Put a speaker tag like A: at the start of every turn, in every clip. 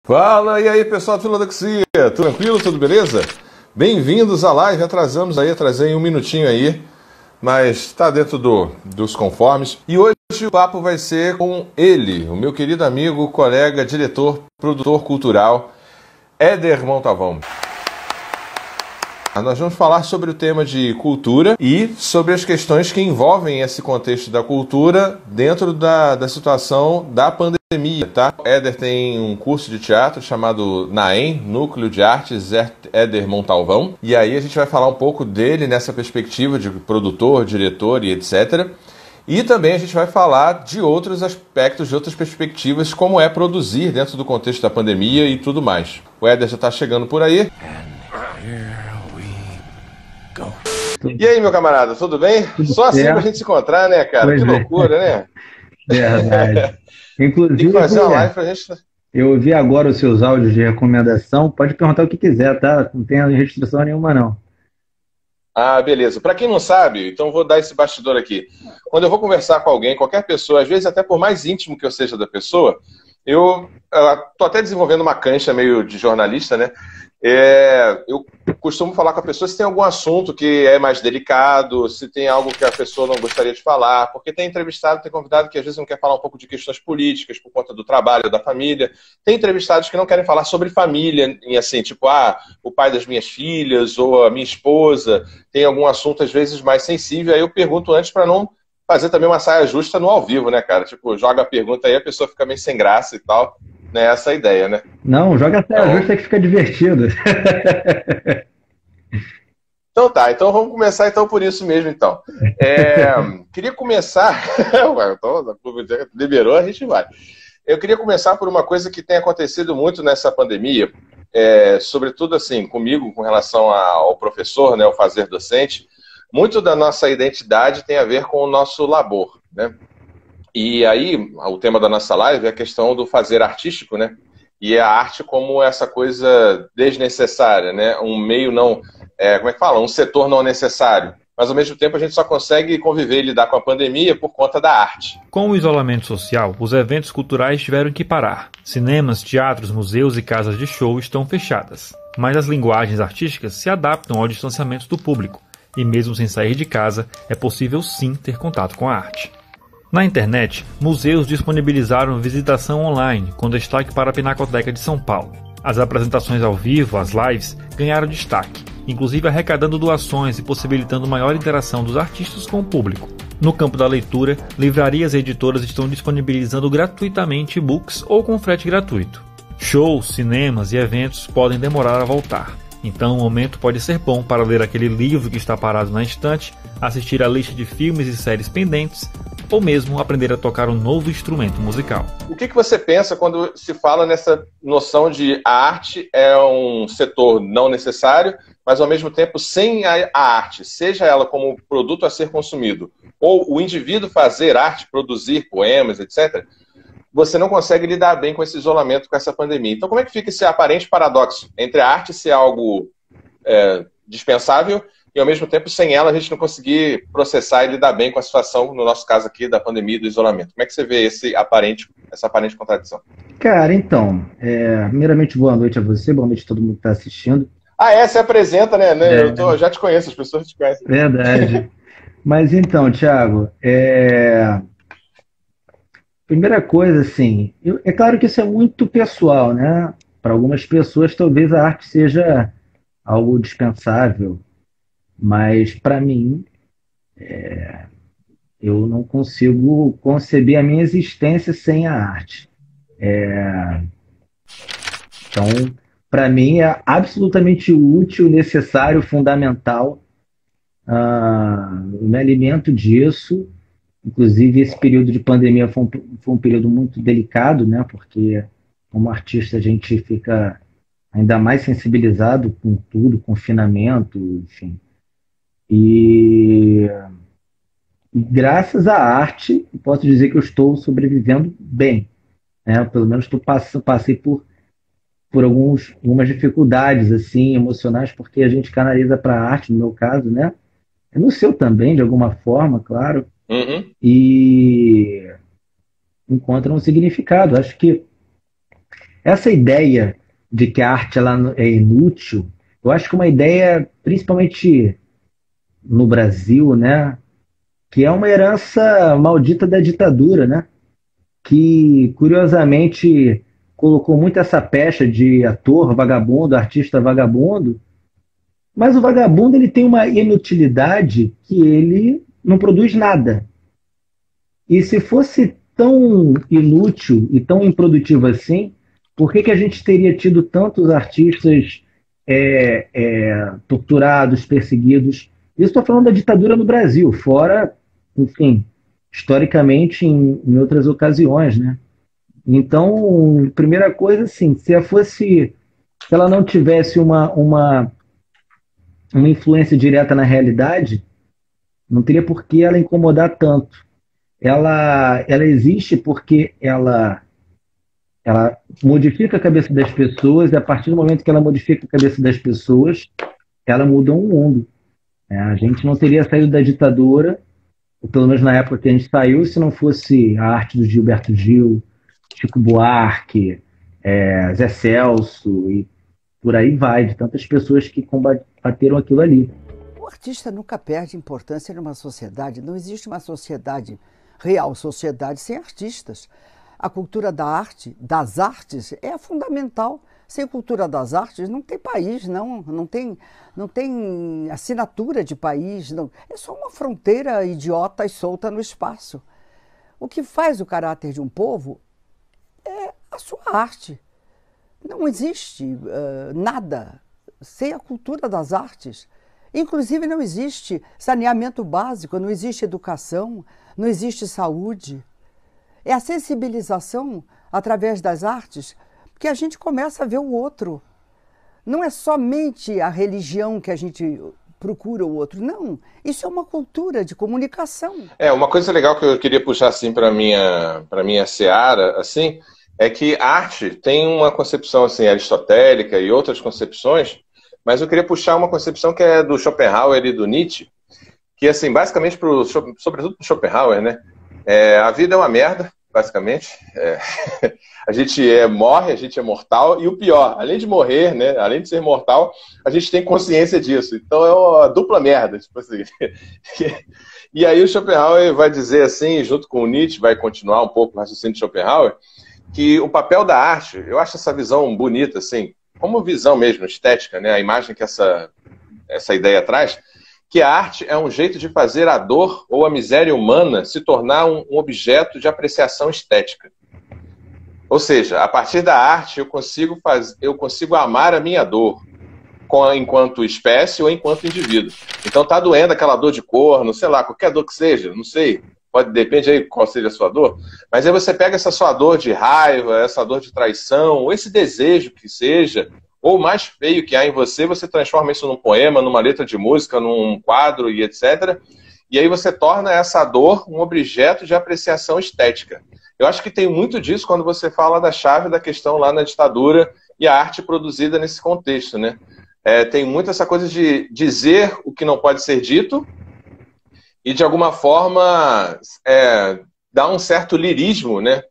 A: Fala, e aí pessoal, Filodoxia, tudo tranquilo, tudo beleza? Bem-vindos à live, atrasamos aí, atrasei um minutinho aí, mas está dentro dos conformes. E hoje o papo vai ser com ele, o meu querido amigo, colega, diretor, produtor cultural, Éder Montalvão. Nós vamos falar sobre o tema de cultura e sobre as questões que envolvem esse contexto da cultura dentro da situação da pandemia, tá? O Éder tem um curso de teatro chamado NAEM, Núcleo de Artes Éder Montalvão, e aí a gente vai falar um pouco dele nessa perspectiva de produtor, diretor e etc. E também a gente vai falar de outros aspectos, de outras perspectivas, como é produzir dentro do contexto da pandemia e tudo mais. O Éder já está chegando por aí. E aí, meu camarada, tudo bem?
B: Tudo
A: Só assim
B: certo.
A: pra gente se encontrar, né, cara?
B: Pois
A: Que
B: é.
A: loucura, né?
B: Verdade.
A: Tem
B: Inclusive,
A: que fazer uma live pra gente.
B: eu ouvi agora os seus áudios de recomendação. Pode perguntar o que quiser, tá? Não tem restrição nenhuma, não.
A: Ah, beleza. Pra quem não sabe, então vou dar esse bastidor aqui. Quando eu vou conversar com alguém, qualquer pessoa, às vezes até por mais íntimo que eu seja da pessoa, eu tô até desenvolvendo uma cancha meio de jornalista, né? Eu costumo falar com a pessoa se tem algum assunto que é mais delicado, se tem algo que a pessoa não gostaria de falar, porque tem entrevistado, tem convidado que às vezes não quer falar um pouco de questões políticas por conta do trabalho, da família. Tem entrevistados que não querem falar sobre família, em assim, tipo, o pai das minhas filhas ou a minha esposa, tem algum assunto às vezes mais sensível, aí eu pergunto antes para não fazer também uma saia justa no ao vivo, né, cara? Tipo, joga a pergunta aí, a pessoa fica meio sem graça e tal, né? Essa é a ideia, né?
B: Não, joga até a
A: Então,
B: justa que fica divertido.
A: Então tá, então vamos começar então por isso mesmo então. Queria começar, ué, então, liberou, a gente vai. Eu queria começar por uma coisa que tem acontecido muito nessa pandemia, sobretudo assim, comigo, com relação ao professor, né, o fazer docente, muito da nossa identidade tem a ver com o nosso labor, né? E aí, o tema da nossa live é a questão do fazer artístico, né? E a arte como essa coisa desnecessária, né? Um meio não... como é que fala? Um setor não necessário. Mas, ao mesmo tempo, a gente só consegue conviver e lidar com a pandemia por conta da arte.
C: Com o isolamento social, os eventos culturais tiveram que parar. Cinemas, teatros, museus e casas de show estão fechadas. Mas as linguagens artísticas se adaptam ao distanciamento do público. E mesmo sem sair de casa, é possível sim ter contato com a arte. Na internet, museus disponibilizaram visitação online, com destaque para a Pinacoteca de São Paulo. As apresentações ao vivo, as lives, ganharam destaque, inclusive arrecadando doações e possibilitando maior interação dos artistas com o público. No campo da leitura, livrarias e editoras estão disponibilizando gratuitamente e-books ou com frete gratuito. Shows, cinemas e eventos podem demorar a voltar. Então o momento pode ser bom para ler aquele livro que está parado na estante, assistir a lista de filmes e séries pendentes, ou mesmo aprender a tocar um novo instrumento musical.
A: O que você pensa quando se fala nessa noção de a arte é um setor não necessário, mas ao mesmo tempo sem a arte, seja ela como produto a ser consumido, ou o indivíduo fazer arte, produzir poemas, etc., você não consegue lidar bem com esse isolamento, com essa pandemia. Então como é que fica esse aparente paradoxo entre a arte ser algo dispensável e, ao mesmo tempo, sem ela, a gente não conseguir processar e lidar bem com a situação, no nosso caso aqui, da pandemia e do isolamento? Como é que você vê essa aparente contradição?
B: Cara, então, primeiramente, boa noite a você, boa noite a todo mundo que está assistindo.
A: Se apresenta, né? Eu já te conheço, as pessoas te conhecem.
B: Verdade. Mas então, Thiago, primeira coisa, assim, é claro que isso é muito pessoal, né? Para algumas pessoas, talvez a arte seja algo dispensável, mas para mim, eu não consigo conceber a minha existência sem a arte. Então, para mim, é absolutamente útil, necessário, fundamental. Eu me alimento disso. Inclusive, esse período de pandemia foi um período muito delicado, né? Porque, como artista, a gente fica ainda mais sensibilizado com tudo, confinamento, enfim. E graças à arte, eu posso dizer que eu estou sobrevivendo bem, né? Pelo menos passei por algumas dificuldades assim emocionais, porque a gente canaliza para a arte, no meu caso, né? É no seu também, de alguma forma, claro,
A: Uhum.
B: e encontra um significado. Acho que Essa ideia de que a arte ela é inútil, eu acho que é uma ideia, principalmente no Brasil, né, que é uma herança maldita da ditadura, né, que curiosamente colocou muito essa pecha de ator vagabundo, artista vagabundo, mas o vagabundo ele tem uma inutilidade que ele não produz nada. E se fosse tão inútil e tão improdutivo assim, por que que a gente teria tido tantos artistas torturados, perseguidos? Isso estou falando da ditadura no Brasil, fora, enfim, historicamente em outras ocasiões, né? Então, primeira coisa, assim, se ela não tivesse uma influência direta na realidade, não teria por que ela incomodar tanto. Ela existe porque ela modifica a cabeça das pessoas, e a partir do momento que ela modifica a cabeça das pessoas, ela muda o mundo. A gente não teria saído da ditadura, ou pelo menos na época que a gente saiu, se não fosse a arte do Gilberto Gil, Chico Buarque, Zé Celso, e por aí vai, de tantas pessoas que combateram aquilo ali.
D: O artista nunca perde importância numa sociedade. Não existe uma sociedade, real sociedade, sem artistas. A cultura da arte, das artes, é fundamental. Sem cultura das artes não tem país, não tem assinatura de país. Não. É só uma fronteira idiota e solta no espaço. O que faz o caráter de um povo é a sua arte. Não existe nada sem a cultura das artes. Inclusive não existe saneamento básico, não existe educação, não existe saúde. É a sensibilização através das artes que a gente começa a ver o outro. Não é somente a religião que a gente procura o outro, não. Isso é uma cultura de comunicação.
A: Uma coisa legal que eu queria puxar assim para minha seara, assim, é que a arte tem uma concepção assim aristotélica e outras concepções, mas eu queria puxar uma concepção que é do Schopenhauer e do Nietzsche, que assim, basicamente, sobretudo para o Schopenhauer, né? A vida é uma merda, basicamente. A gente morre, a gente é mortal, e o pior, além de morrer, né, além de ser mortal, a gente tem consciência disso. Então é uma dupla merda, tipo assim. E aí o Schopenhauer vai dizer assim, junto com o Nietzsche, vai continuar um pouco o raciocínio de Schopenhauer, que o papel da arte, eu acho essa visão bonita, assim, como visão mesmo, estética, né, a imagem que essa ideia traz, que a arte é um jeito de fazer a dor ou a miséria humana se tornar um objeto de apreciação estética. Ou seja, a partir da arte eu consigo amar a minha dor enquanto espécie ou enquanto indivíduo. Então tá doendo aquela dor de corno, sei lá, qualquer dor que seja, não sei, depende aí qual seja a sua dor, mas aí você pega essa sua dor de raiva, essa dor de traição, ou esse desejo que seja, ou o mais feio que há em você, você transforma isso num poema, numa letra de música, num quadro e etc. E aí você torna essa dor um objeto de apreciação estética. Eu acho que tem muito disso quando você fala da chave da questão lá na ditadura e a arte produzida nesse contexto, né? Tem muito essa coisa de dizer o que não pode ser dito e, de alguma forma, dar um certo lirismo, né?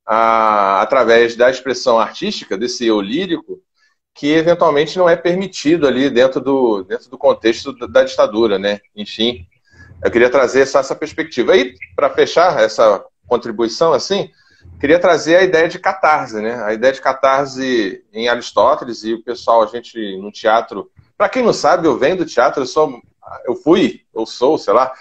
A: Através da expressão artística, desse eu lírico, que eventualmente não é permitido ali dentro do contexto da ditadura, né? Enfim, eu queria trazer só essa perspectiva. Aí, para fechar essa contribuição, assim, queria trazer a ideia de catarse, né? A ideia de catarse em Aristóteles, e o pessoal, a gente no teatro, para quem não sabe, eu venho do teatro, eu sou, sei lá,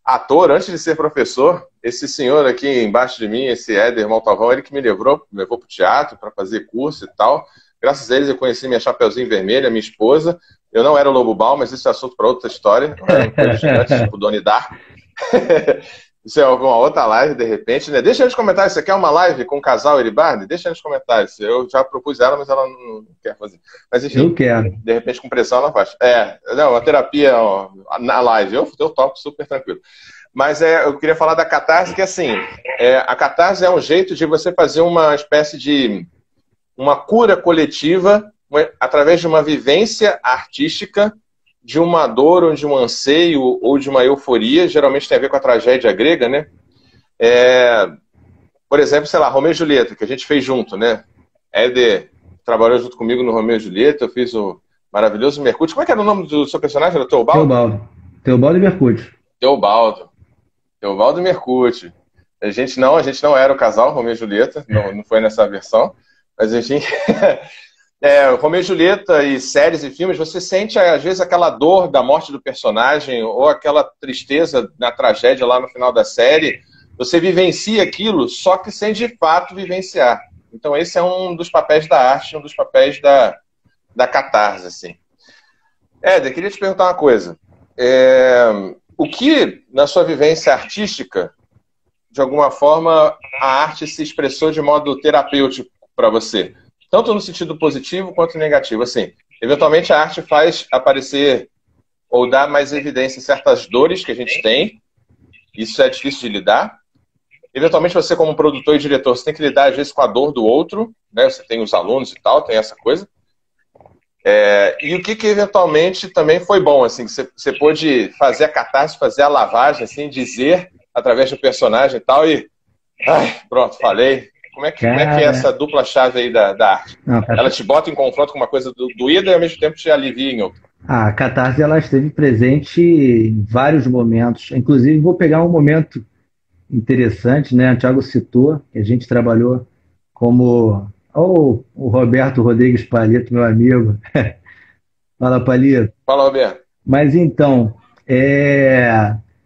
A: ator antes de ser professor. Esse senhor aqui embaixo de mim, esse Éder Montalvão, ele que me levou para o teatro para fazer curso e tal. Graças a eles eu conheci minha Chapeuzinho Vermelha, minha esposa. Eu não era o Lobo Mal, mas isso é assunto para outra história. Eu era um coisa tipo Doni Dar. Isso é uma outra live, de repente, né? Deixa nos comentários, você quer uma live com o casal Iribarne? Deixa nos comentários. Eu já propus ela, mas ela não quer fazer. Mas enfim,
B: eu quero.
A: De repente com pressão ela faz. Não, uma terapia na live, eu topo super tranquilo. Mas eu queria falar da catarse, que assim, a catarse é um jeito de você fazer uma espécie de uma cura coletiva através de uma vivência artística, de uma dor, ou de um anseio, ou de uma euforia. Geralmente tem a ver com a tragédia grega, né? Por exemplo, sei lá, Romeu e Julieta, que a gente fez junto, né? Éder trabalhou junto comigo no Romeu e Julieta, eu fiz o maravilhoso Mercúrio. Como é que era o nome do seu personagem? Era Teobaldo?
B: Teobaldo e Mercúrio.
A: Teobaldo e Mercúrio. A gente não era o casal, Romeu e Julieta, não foi nessa versão, mas a gente... Romeu e Julieta e séries e filmes, você sente às vezes aquela dor da morte do personagem ou aquela tristeza na tragédia lá no final da série, você vivencia aquilo, só que sem de fato vivenciar. Então esse é um dos papéis da arte, um dos papéis da catarse, assim. Éder, queria te perguntar uma coisa. O que, na sua vivência artística, de alguma forma, a arte se expressou de modo terapêutico para você? Tanto no sentido positivo quanto negativo. Assim, eventualmente a arte faz aparecer ou dar mais evidência certas dores que a gente tem. Isso é difícil de lidar. Eventualmente você, como produtor e diretor, você tem que lidar às vezes com a dor do outro, né? Você tem os alunos e tal, tem essa coisa. E o que eventualmente também foi bom, assim, que você pôde fazer a catarse, fazer a lavagem, assim, dizer através do personagem e tal, e pronto, falei. Como é que é essa dupla chave aí da arte? Ela te bota em confronto com uma coisa doída e ao mesmo tempo te alivia em outra.
B: A catarse, ela esteve presente em vários momentos. Inclusive, vou pegar um momento interessante, né? O Thiago citou, que a gente trabalhou como... o Roberto Rodrigues Palito, meu amigo. Fala, Palito.
A: Fala, Roberto.
B: Mas então,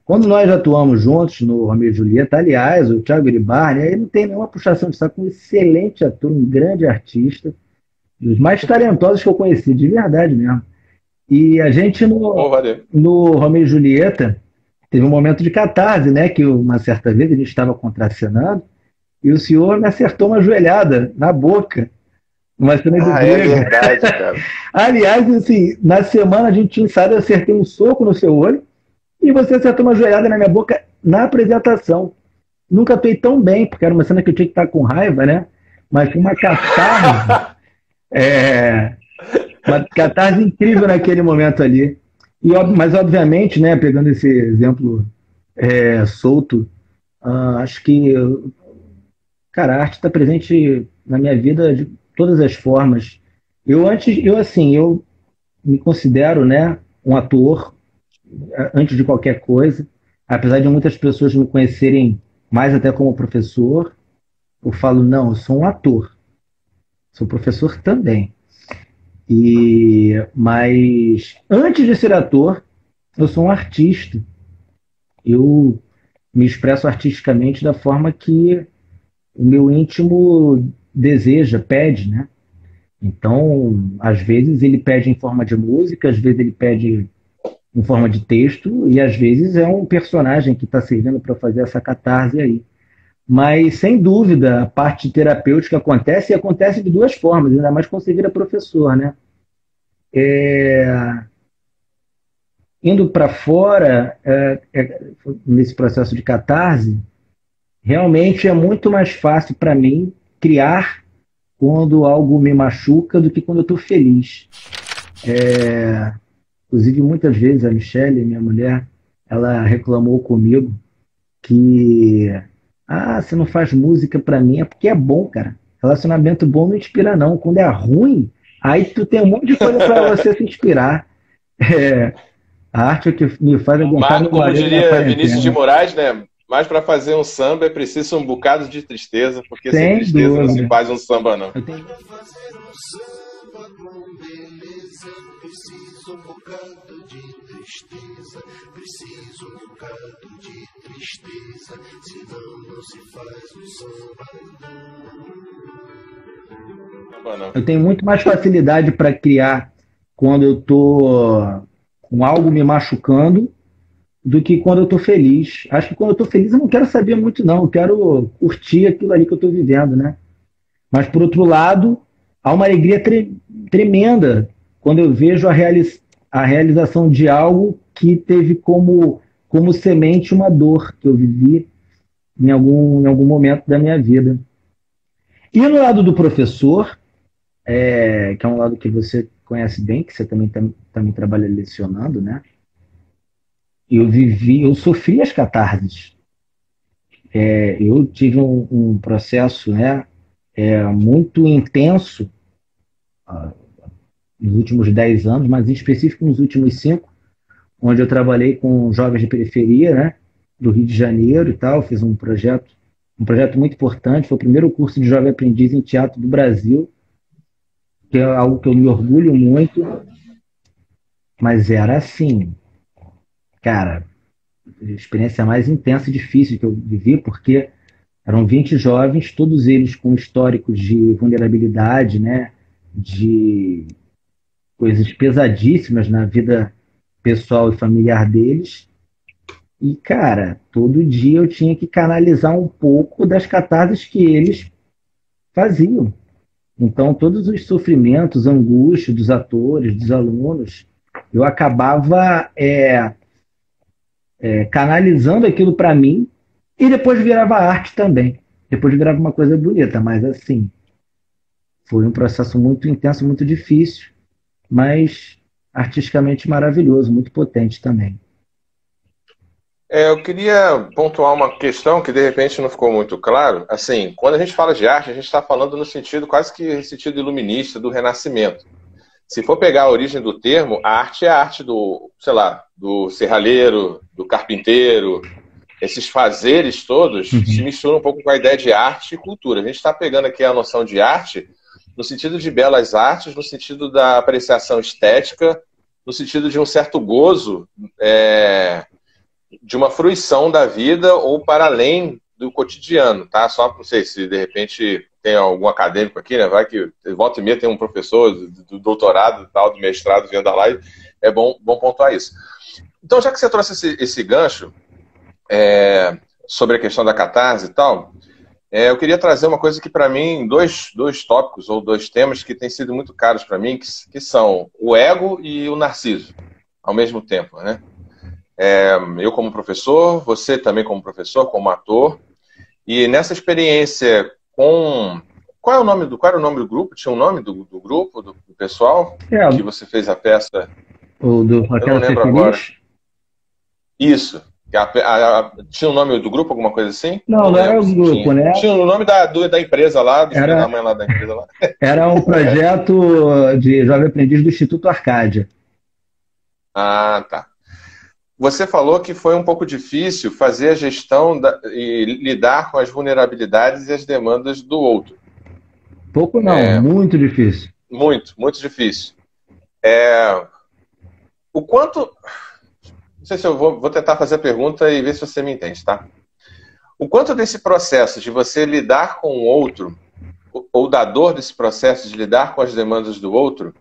B: quando nós atuamos juntos no Romeu e Julieta, aliás, o Thiago Iribarne, aí não tem nenhuma puxação de saco, um excelente ator, um grande artista, dos mais talentosos que eu conheci, de verdade mesmo. E a gente no Romeu e Julieta teve um momento de catarse, né? Que uma certa vez a gente estava contracenando e o senhor me acertou uma joelhada na boca. Uma cena de briga.
A: É verdade, cara.
B: Aliás, assim, na semana a gente tinha ensaiado, eu acertei um soco no seu olho e você acertou uma joelhada na minha boca na apresentação. Nunca atuei tão bem, porque era uma cena que eu tinha que estar com raiva, né? Mas uma catarse. Uma catarse incrível naquele momento ali. Mas, obviamente, né, pegando esse exemplo solto, acho que, cara, a arte está presente na minha vida de todas as formas. Eu me considero, né, um ator antes de qualquer coisa, apesar de muitas pessoas me conhecerem mais até como professor, eu falo, não, eu sou um ator, sou professor também. Mas antes de ser ator, eu sou um artista. Eu me expresso artisticamente da forma que o meu íntimo deseja, pede, né? Então, às vezes ele pede em forma de música, às vezes ele pede em forma de texto, e às vezes é um personagem que está servindo para fazer essa catarse aí. Mas, sem dúvida, a parte terapêutica acontece, e acontece de duas formas, ainda mais quando você vira professor, né? Indo para fora, nesse processo de catarse, realmente é muito mais fácil para mim criar quando algo me machuca do que quando eu estou feliz. Inclusive, muitas vezes a Michelle, minha mulher, ela reclamou comigo que você não faz música para mim, é porque é bom, cara. Relacionamento bom não inspira, não. Quando é ruim, aí tu tem um monte de coisa para você se inspirar. A arte é o que me faz aguentar.
A: Mas, como diria Vinícius de Moraes, né? Mas para fazer um samba é preciso um bocado de tristeza, porque sem tristeza não se faz um samba, não.
E: Para fazer um samba com beleza, preciso um bocado de tristeza, preciso um bocado de tristeza, senão não se faz um samba, não.
B: Eu tenho muito mais facilidade para criar quando eu tô com algo me machucando do que quando eu tô feliz. Acho que quando eu tô feliz eu não quero saber muito, não. Eu quero curtir aquilo ali que eu tô vivendo, né? Mas, por outro lado, há uma alegria tremenda quando eu vejo a realização de algo que teve como semente uma dor que eu vivi em algum momento da minha vida. E no lado do professor, que é um lado que você conhece bem, que você também trabalha lecionando, né? Eu sofri as catarses. Eu tive um processo, né, muito intenso nos últimos 10 anos, mas em específico nos últimos 5, onde eu trabalhei com jovens de periferia, né, do Rio de Janeiro e tal, fiz um projeto muito importante, foi o primeiro curso de jovem aprendiz em teatro do Brasil, que é algo que eu me orgulho muito, mas era assim, cara, a experiência mais intensa e difícil que eu vivi, porque eram 20 jovens, todos eles com históricos de vulnerabilidade, né, de coisas pesadíssimas na vida pessoal e familiar deles. E, cara, todo dia eu tinha que canalizar um pouco das catarses que eles faziam. Então, todos os sofrimentos, angústias dos atores, dos alunos, eu acabava canalizando aquilo para mim e depois virava arte também. Depois virava uma coisa bonita, mas assim, foi um processo muito intenso, muito difícil, mas artisticamente maravilhoso, muito potente também.
A: Eu queria pontuar uma questão que de repente não ficou muito claro. Assim, quando a gente fala de arte, a gente está falando no sentido quase que sentido iluminista, do Renascimento. Se for pegar a origem do termo, a arte é a arte do, sei lá, do serralheiro, do carpinteiro. Esses fazeres todos se misturam um pouco com a ideia de arte e cultura. A gente está pegando aqui a noção de arte no sentido de belas artes, no sentido da apreciação estética, no sentido de um certo gozo, de uma fruição da vida ou para além do cotidiano, tá? Só não sei se de repente tem algum acadêmico aqui, né? Vai que volta e meia tem um professor do doutorado e tal, do mestrado vendo a live, é bom pontuar isso. Então, já que você trouxe esse gancho sobre a questão da catarse e tal, eu queria trazer uma coisa que para mim, dois tópicos ou dois temas que têm sido muito caros para mim, que são o ego e o narciso, ao mesmo tempo, né? Eu como professor, você também como professor, como ator, e nessa experiência com... Qual era o nome do grupo? Tinha um nome do grupo, do pessoal, que você fez a peça?
B: O do
A: Eu não lembro agora. Isso. Tinha o nome do grupo, alguma coisa assim?
B: Não era o grupo, né?
A: Tinha o nome da empresa lá, da mãe lá da empresa lá.
B: Era um projeto de jovem aprendiz do Instituto Arcádia.
A: Ah, tá. Você falou que foi um pouco difícil fazer a gestão e lidar com as vulnerabilidades e as demandas do outro.
B: Pouco não, muito difícil.
A: Muito, muito difícil. O quanto... Não sei se eu vou tentar fazer a pergunta e ver se você me entende, tá? O quanto desse processo de você lidar com o outro, ou da dor desse processo de lidar com as demandas do outro,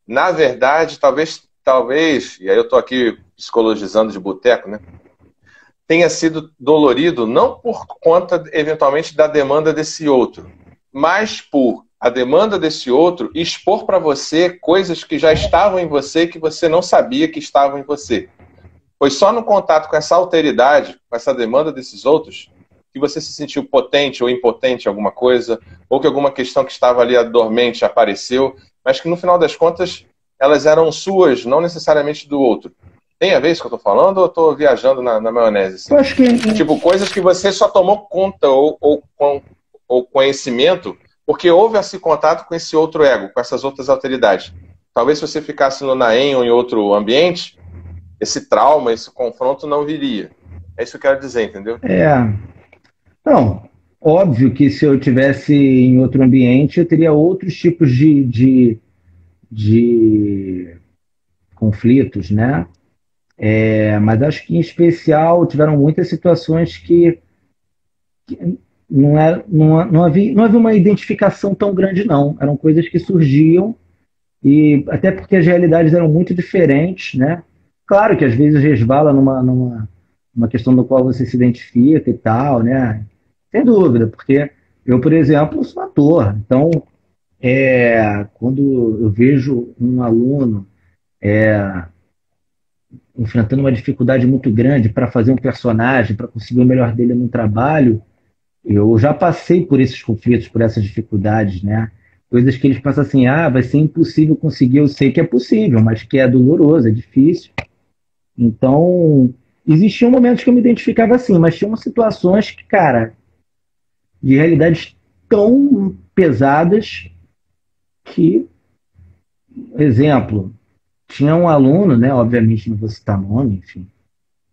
A: na verdade, talvez, e aí eu estou aqui psicologizando de boteco, né? Tenha sido dolorido não por conta, eventualmente, da demanda desse outro, mas por a demanda desse outro expor para você coisas que já estavam em você que você não sabia que estavam em você. Foi só no contato com essa alteridade, com essa demanda desses outros, que você se sentiu potente ou impotente em alguma coisa, ou que alguma questão que estava ali dormente apareceu, mas que no final das contas elas eram suas, não necessariamente do outro. Tem a ver isso que eu estou falando ou eu estou viajando na maionese? Assim?
B: Eu acho que...
A: Tipo, coisas que você só tomou conta ou conhecimento porque houve esse contato com esse outro ego, com essas outras alteridades. Talvez se você ficasse no Naem ou em outro ambiente, esse trauma, esse confronto não viria. É isso que eu quero dizer, entendeu?
B: Não, óbvio que se eu tivesse em outro ambiente, eu teria outros tipos de conflitos, né? Mas acho que, em especial, tiveram muitas situações que não havia uma identificação tão grande, não. Eram coisas que surgiam, e até porque as realidades eram muito diferentes, né? Claro que às vezes resvala numa questão no qual você se identifica e tal, né? Sem dúvida, porque eu, por exemplo, sou ator, então quando eu vejo um aluno enfrentando uma dificuldade muito grande para fazer um personagem, para conseguir o melhor dele no trabalho, eu já passei por esses conflitos, por essas dificuldades, né? Coisas que eles pensam assim, vai ser impossível conseguir, eu sei que é possível, mas que é doloroso, é difícil. Então, existiam momentos que eu me identificava assim, mas tinham situações que, cara, de realidades tão pesadas que, exemplo, tinha um aluno, né, obviamente não vou citar nome, enfim,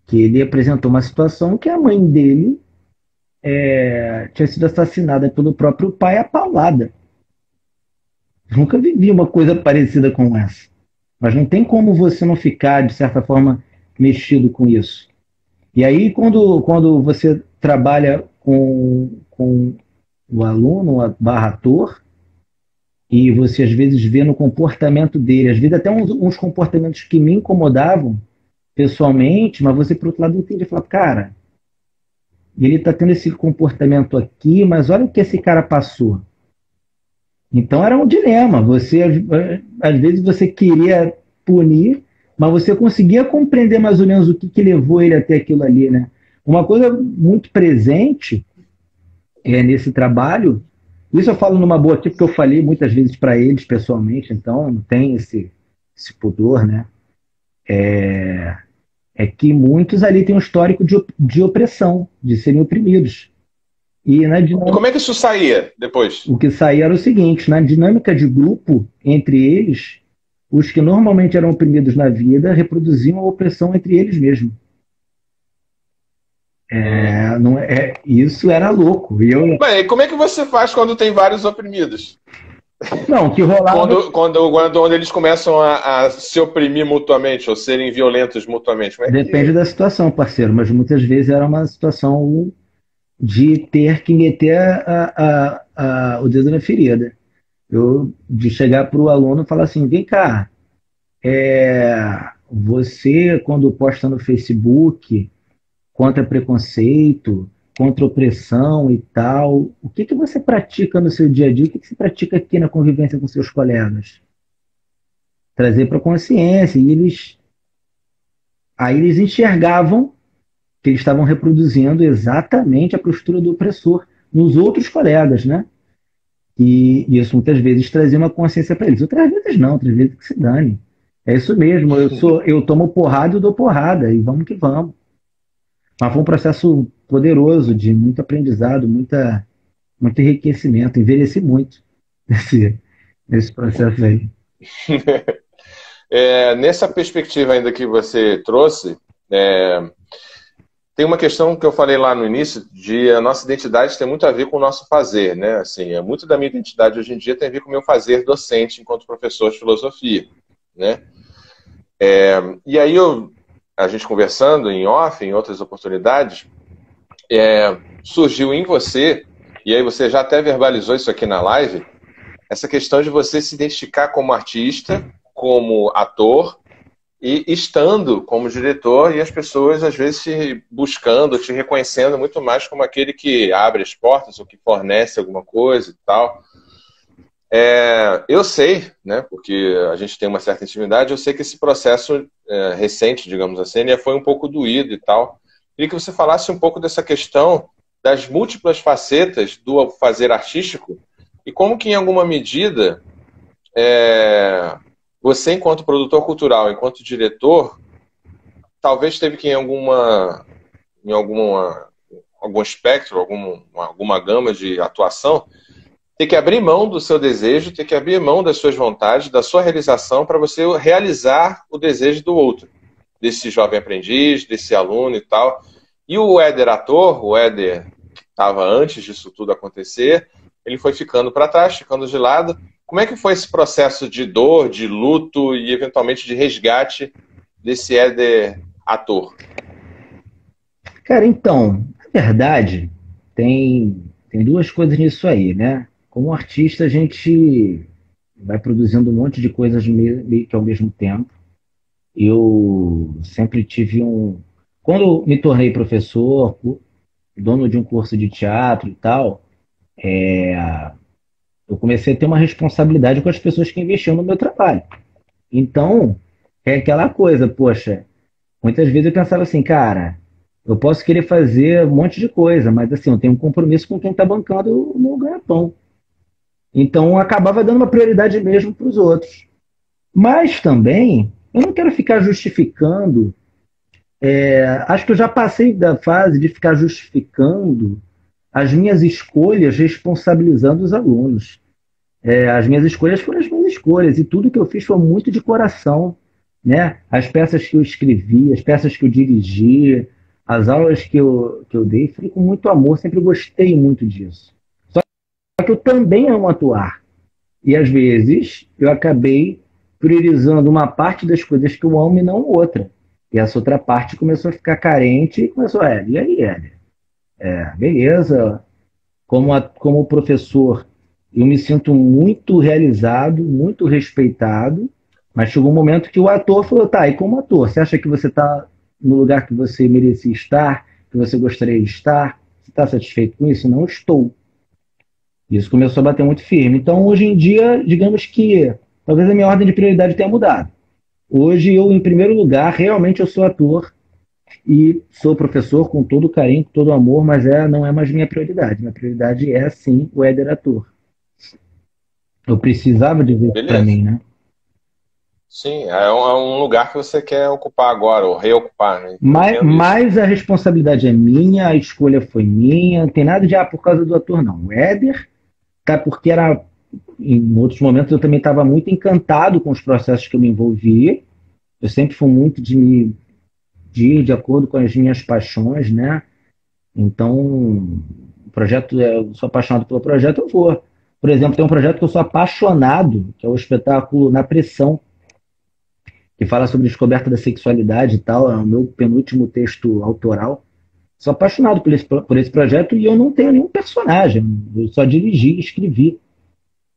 B: que ele apresentou uma situação que a mãe dele tinha sido assassinada pelo próprio pai à paulada. Nunca vivi uma coisa parecida com essa. Mas não tem como você não ficar, de certa forma, mexido com isso. E aí, quando você trabalha com o aluno barra ator, e você às vezes vê no comportamento dele, às vezes até uns comportamentos que me incomodavam pessoalmente, mas você, por outro lado, entende e fala, cara, ele está tendo esse comportamento aqui, mas olha o que esse cara passou. Então era um dilema. Você, às vezes você queria punir, mas você conseguia compreender mais ou menos o que levou ele até aquilo ali, né? Uma coisa muito presente nesse trabalho, isso eu falo numa boa aqui, porque eu falei muitas vezes para eles pessoalmente, então não tem esse pudor, né? É que muitos ali têm um histórico de opressão, de serem oprimidos. E
A: como é que isso saía depois?
B: O que saía era o seguinte, na dinâmica de grupo entre eles, os que normalmente eram oprimidos na vida reproduziam a opressão entre eles mesmos. Isso era louco.
A: Mas como é que você faz quando tem vários oprimidos?
B: Não, que rolava...
A: Quando eles começam a se oprimir mutuamente ou serem violentos mutuamente.
B: Depende da situação, parceiro, mas muitas vezes era uma situação de ter que meter o dedo na ferida. De chegar para o aluno e falar assim, vem cá, você quando posta no Facebook contra preconceito, contra opressão e tal, o que você pratica no seu dia a dia? O que você pratica aqui na convivência com seus colegas? Trazer para a consciência. E aí eles enxergavam que eles estavam reproduzindo exatamente a postura do opressor nos outros colegas, né? E isso muitas vezes trazia uma consciência para eles. Outras vezes não, outras vezes que se dane. É isso mesmo, eu tomo porrada e dou porrada, e vamos que vamos. Mas foi um processo poderoso, de muito aprendizado, muito enriquecimento. Envelheci muito nesse processo aí.
A: Nessa perspectiva ainda que você trouxe, tem uma questão que eu falei lá no início, de a nossa identidade tem muito a ver com o nosso fazer, né? Assim, muito da minha identidade hoje em dia tem a ver com o meu fazer docente enquanto professor de filosofia, né? E aí a gente conversando em off, em outras oportunidades, surgiu em você, e aí você já até verbalizou isso aqui na live, essa questão de você se identificar como artista, como ator, e estando como diretor, e as pessoas às vezes te buscando, te reconhecendo muito mais como aquele que abre as portas, ou que fornece alguma coisa e tal. Eu sei, né, porque a gente tem uma certa intimidade, eu sei que esse processo recente, digamos assim, ele foi um pouco doído e tal. Queria que você falasse um pouco dessa questão das múltiplas facetas do fazer artístico e como que, em alguma medida, você, enquanto produtor cultural, enquanto diretor, talvez teve que, em algum espectro, alguma gama de atuação, ter que abrir mão do seu desejo, ter que abrir mão das suas vontades, da sua realização, para você realizar o desejo do outro, desse jovem aprendiz, desse aluno e tal. E o Éder ator, o Éder que estava antes disso tudo acontecer, ele foi ficando para trás, ficando de lado. Como é que foi esse processo de dor, de luto e, eventualmente, de resgate desse Éder ator?
B: Cara, então, na verdade, tem duas coisas nisso aí, né? Como artista, a gente vai produzindo um monte de coisas meio que ao mesmo tempo. Eu sempre tive Quando eu me tornei professor, dono de um curso de teatro e tal, eu comecei a ter uma responsabilidade com as pessoas que investiam no meu trabalho. Então, é aquela coisa, poxa, muitas vezes eu pensava assim, cara, eu posso querer fazer um monte de coisa, mas assim, eu tenho um compromisso com quem está bancando o meu ganha-pão. Então, eu acabava dando uma prioridade mesmo para os outros. Mas também, eu não quero ficar justificando. Acho que eu já passei da fase de ficar justificando as minhas escolhas responsabilizando os alunos. As minhas escolhas foram as minhas escolhas, e tudo que eu fiz foi muito de coração, né? As peças que eu escrevi, as peças que eu dirigi, as aulas que eu dei, foi com muito amor, sempre gostei muito disso. Só que eu também amo atuar. E às vezes eu acabei priorizando uma parte das coisas que eu amo e não outra. E essa outra parte começou a ficar carente e começou, e aí, Élia? Beleza. Como professor, eu me sinto muito realizado, muito respeitado, mas chegou um momento que o ator falou, tá, e como ator, você acha que você está no lugar que você merecia estar, que você gostaria de estar? Você está satisfeito com isso? Não estou. Isso começou a bater muito firme. Então, hoje em dia, digamos que talvez a minha ordem de prioridade tenha mudado. Hoje, eu, em primeiro lugar, realmente eu sou ator e sou professor com todo carinho, com todo amor, mas não é mais minha prioridade. Minha prioridade é, sim, o Éder ator. Eu precisava de ver para mim, né?
A: Sim, é um lugar que você quer ocupar agora, ou reocupar, né?
B: Mas a responsabilidade é minha, a escolha foi minha, não tem nada de por causa do ator, não. O Éder, tá, porque em outros momentos eu também estava muito encantado com os processos que eu me envolvi. Eu sempre fui muito de ir de acordo com as minhas paixões, né? Então, o projeto, eu sou apaixonado pelo projeto, eu vou. Por exemplo, tem um projeto que eu sou apaixonado, que é o espetáculo Na Pressão, que fala sobre descoberta da sexualidade e tal, é o meu penúltimo texto autoral. Sou apaixonado por esse projeto e eu não tenho nenhum personagem, eu só dirigi e escrevi.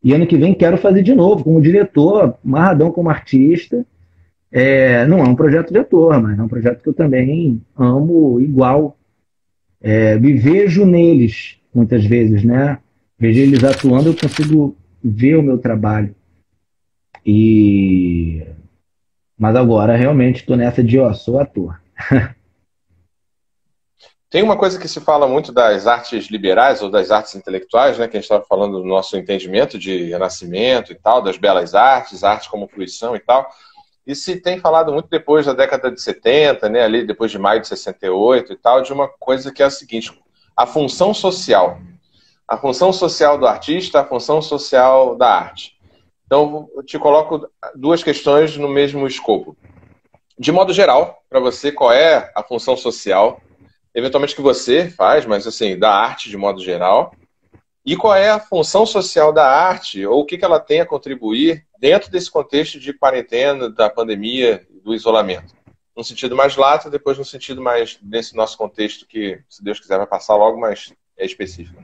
B: E ano que vem quero fazer de novo, como diretor, amarradão como artista. Não é um projeto de ator, mas é um projeto que eu também amo igual. Me vejo neles, muitas vezes, né? Vejo eles atuando, eu consigo ver o meu trabalho. Mas agora, realmente, estou nessa de, sou ator.
A: Tem uma coisa que se fala muito das artes liberais ou das artes intelectuais, né? Que a gente estava falando do nosso entendimento de renascimento e tal, das belas artes, arte como fruição e tal. E se tem falado muito depois da década de 70, né? Ali depois de maio de 68 e tal, de uma coisa que é a seguinte: a função social. A função social do artista, a função social da arte. Então, eu te coloco duas questões no mesmo escopo. De modo geral, para você, qual é a função social, eventualmente que você faz, mas assim, da arte de modo geral, e qual é a função social da arte, ou o que ela tem a contribuir dentro desse contexto de quarentena, da pandemia, do isolamento? No sentido mais lato, depois no sentido mais desse nosso contexto que, se Deus quiser, vai passar logo, mas é específico.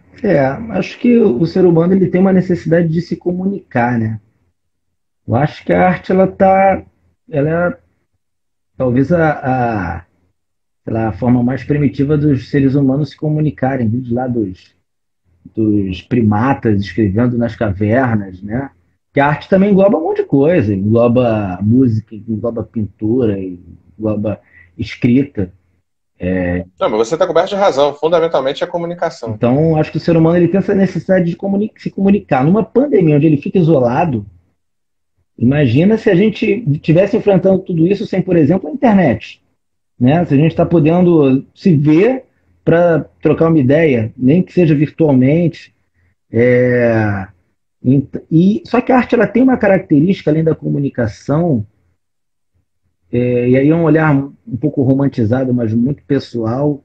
B: Acho que o ser humano ele tem uma necessidade de se comunicar, né? Eu acho que a arte, ela é talvez sei lá, a forma mais primitiva dos seres humanos se comunicarem, desde lá dos primatas escrevendo nas cavernas, né? Que a arte também engloba um monte de coisa, engloba música, engloba pintura, engloba escrita.
A: Não, mas você está coberto de razão. Fundamentalmente é a comunicação.
B: Então, acho que o ser humano ele tem essa necessidade de se comunicar. Numa pandemia onde ele fica isolado, imagina se a gente estivesse enfrentando tudo isso sem, por exemplo, a internet. Né? Se a gente está podendo se ver para trocar uma ideia, nem que seja virtualmente. Só que a arte ela tem uma característica, além da comunicação, e aí é um olhar um pouco romantizado, mas muito pessoal,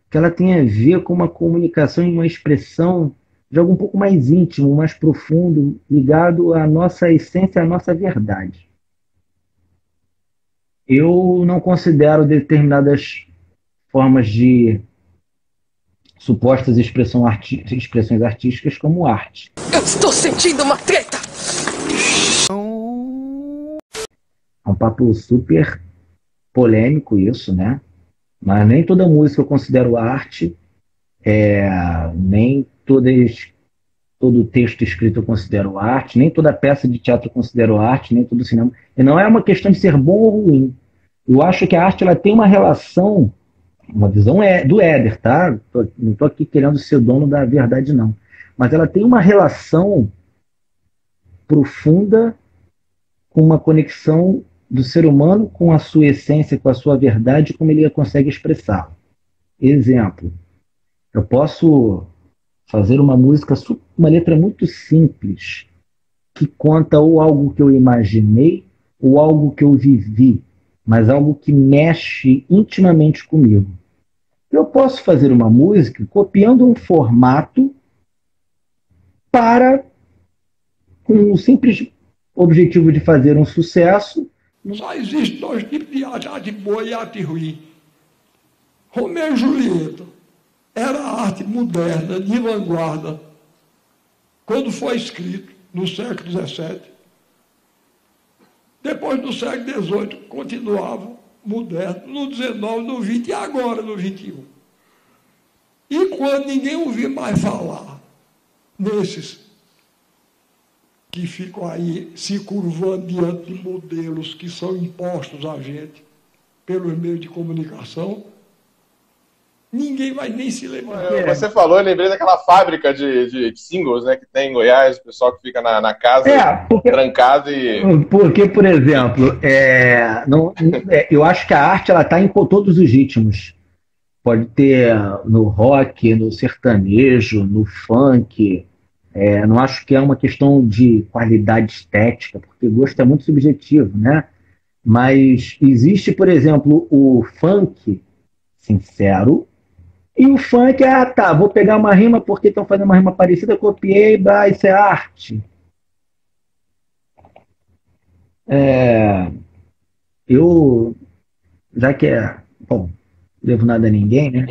B: que ela tem a ver com uma comunicação e uma expressão de algo um pouco mais íntimo, mais profundo, ligado à nossa essência, à nossa verdade. Eu não considero determinadas formas de supostas expressões artísticas como arte.
F: Eu estou sentindo uma treta!
B: É um papo super polêmico isso, né? Mas nem toda música eu considero arte, nem todo texto escrito eu considero arte, nem toda peça de teatro eu considero arte, nem todo cinema. E não é uma questão de ser bom ou ruim. Eu acho que a arte ela tem uma relação, uma visão do Éder, tá? Não estou aqui querendo ser dono da verdade, não. Mas ela tem uma relação profunda com uma conexão do ser humano com a sua essência, com a sua verdade, como ele consegue expressar. Exemplo, Eu posso fazer uma música, uma letra muito simples, que conta ou algo que eu imaginei ou algo que eu vivi, mas algo que mexe intimamente comigo. Eu posso fazer uma música copiando um formato para, com o simples objetivo de fazer um sucesso.
G: Só existe dois tipos de arte boa e arte ruim. Romeu e Julieta era arte moderna, de vanguarda, quando foi escrito, no século XVII. Depois, no século XVIII, continuava moderno, no XIX, no XX e agora no XXI. E quando ninguém ouvir mais falar nesses que ficam aí se curvando diante de modelos que são impostos a gente pelos meios de comunicação, ninguém vai nem se lembrar.
A: Você falou, eu lembrei daquela fábrica de singles, né, que tem em Goiás, o pessoal que fica na casa trancado e...
B: Porque, por exemplo, eu acho que a arte ela está em todos os ritmos. Pode ter no rock, no sertanejo, no funk. Não acho que é uma questão de qualidade estética, porque gosto é muito subjetivo, né? Mas existe, por exemplo, o funk sincero e o funk vou pegar uma rima porque estão fazendo uma rima parecida, copiei, isso é arte. Já que bom, não devo nada a ninguém, né?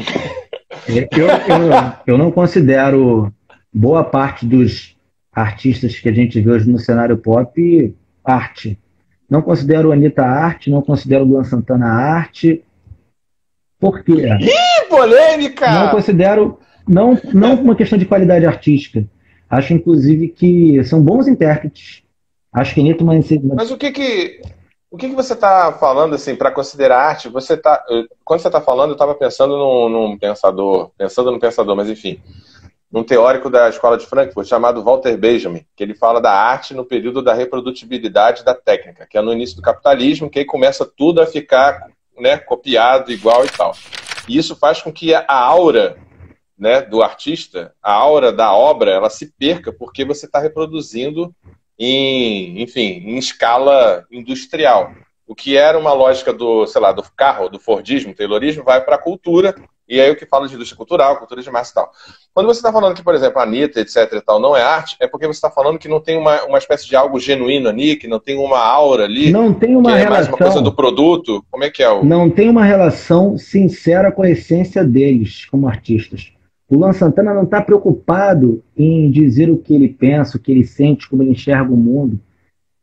B: Eu não considero boa parte dos artistas que a gente vê hoje no cenário pop arte. Não considero a Anitta arte, não considero o Luan Santana arte. Por quê?
A: Ih, polêmica!
B: Não considero, não uma questão de qualidade artística. Acho, inclusive, que são bons intérpretes. Acho que Anitta...
A: Mas o que você está falando, assim, para considerar arte? Quando você está falando, eu estava pensando num pensador, mas enfim, num teórico da Escola de Frankfurt chamado Walter Benjamin, que ele fala da arte no período da reprodutibilidade da técnica, que é no início do capitalismo, que aí começa tudo a ficar, né, copiado, igual e tal. E isso faz com que a aura, né, do artista, a aura da obra, ela se perca, porque você está reproduzindo em escala industrial. O que era uma lógica do carro, do Fordismo, Taylorismo, vai para a cultura, e aí o que fala de indústria cultural, cultura de massa e tal. Quando você está falando que, por exemplo, a Anitta, etc. e tal, não é arte, é porque você está falando que não tem uma espécie de algo genuíno ali, que não tem uma aura ali,
B: não tem uma
A: que
B: relação,
A: mais uma coisa do produto. Como é que é?
B: Não tem uma relação sincera com a essência deles como artistas. O Luan Santana não está preocupado em dizer o que ele pensa, o que ele sente, como ele enxerga o mundo.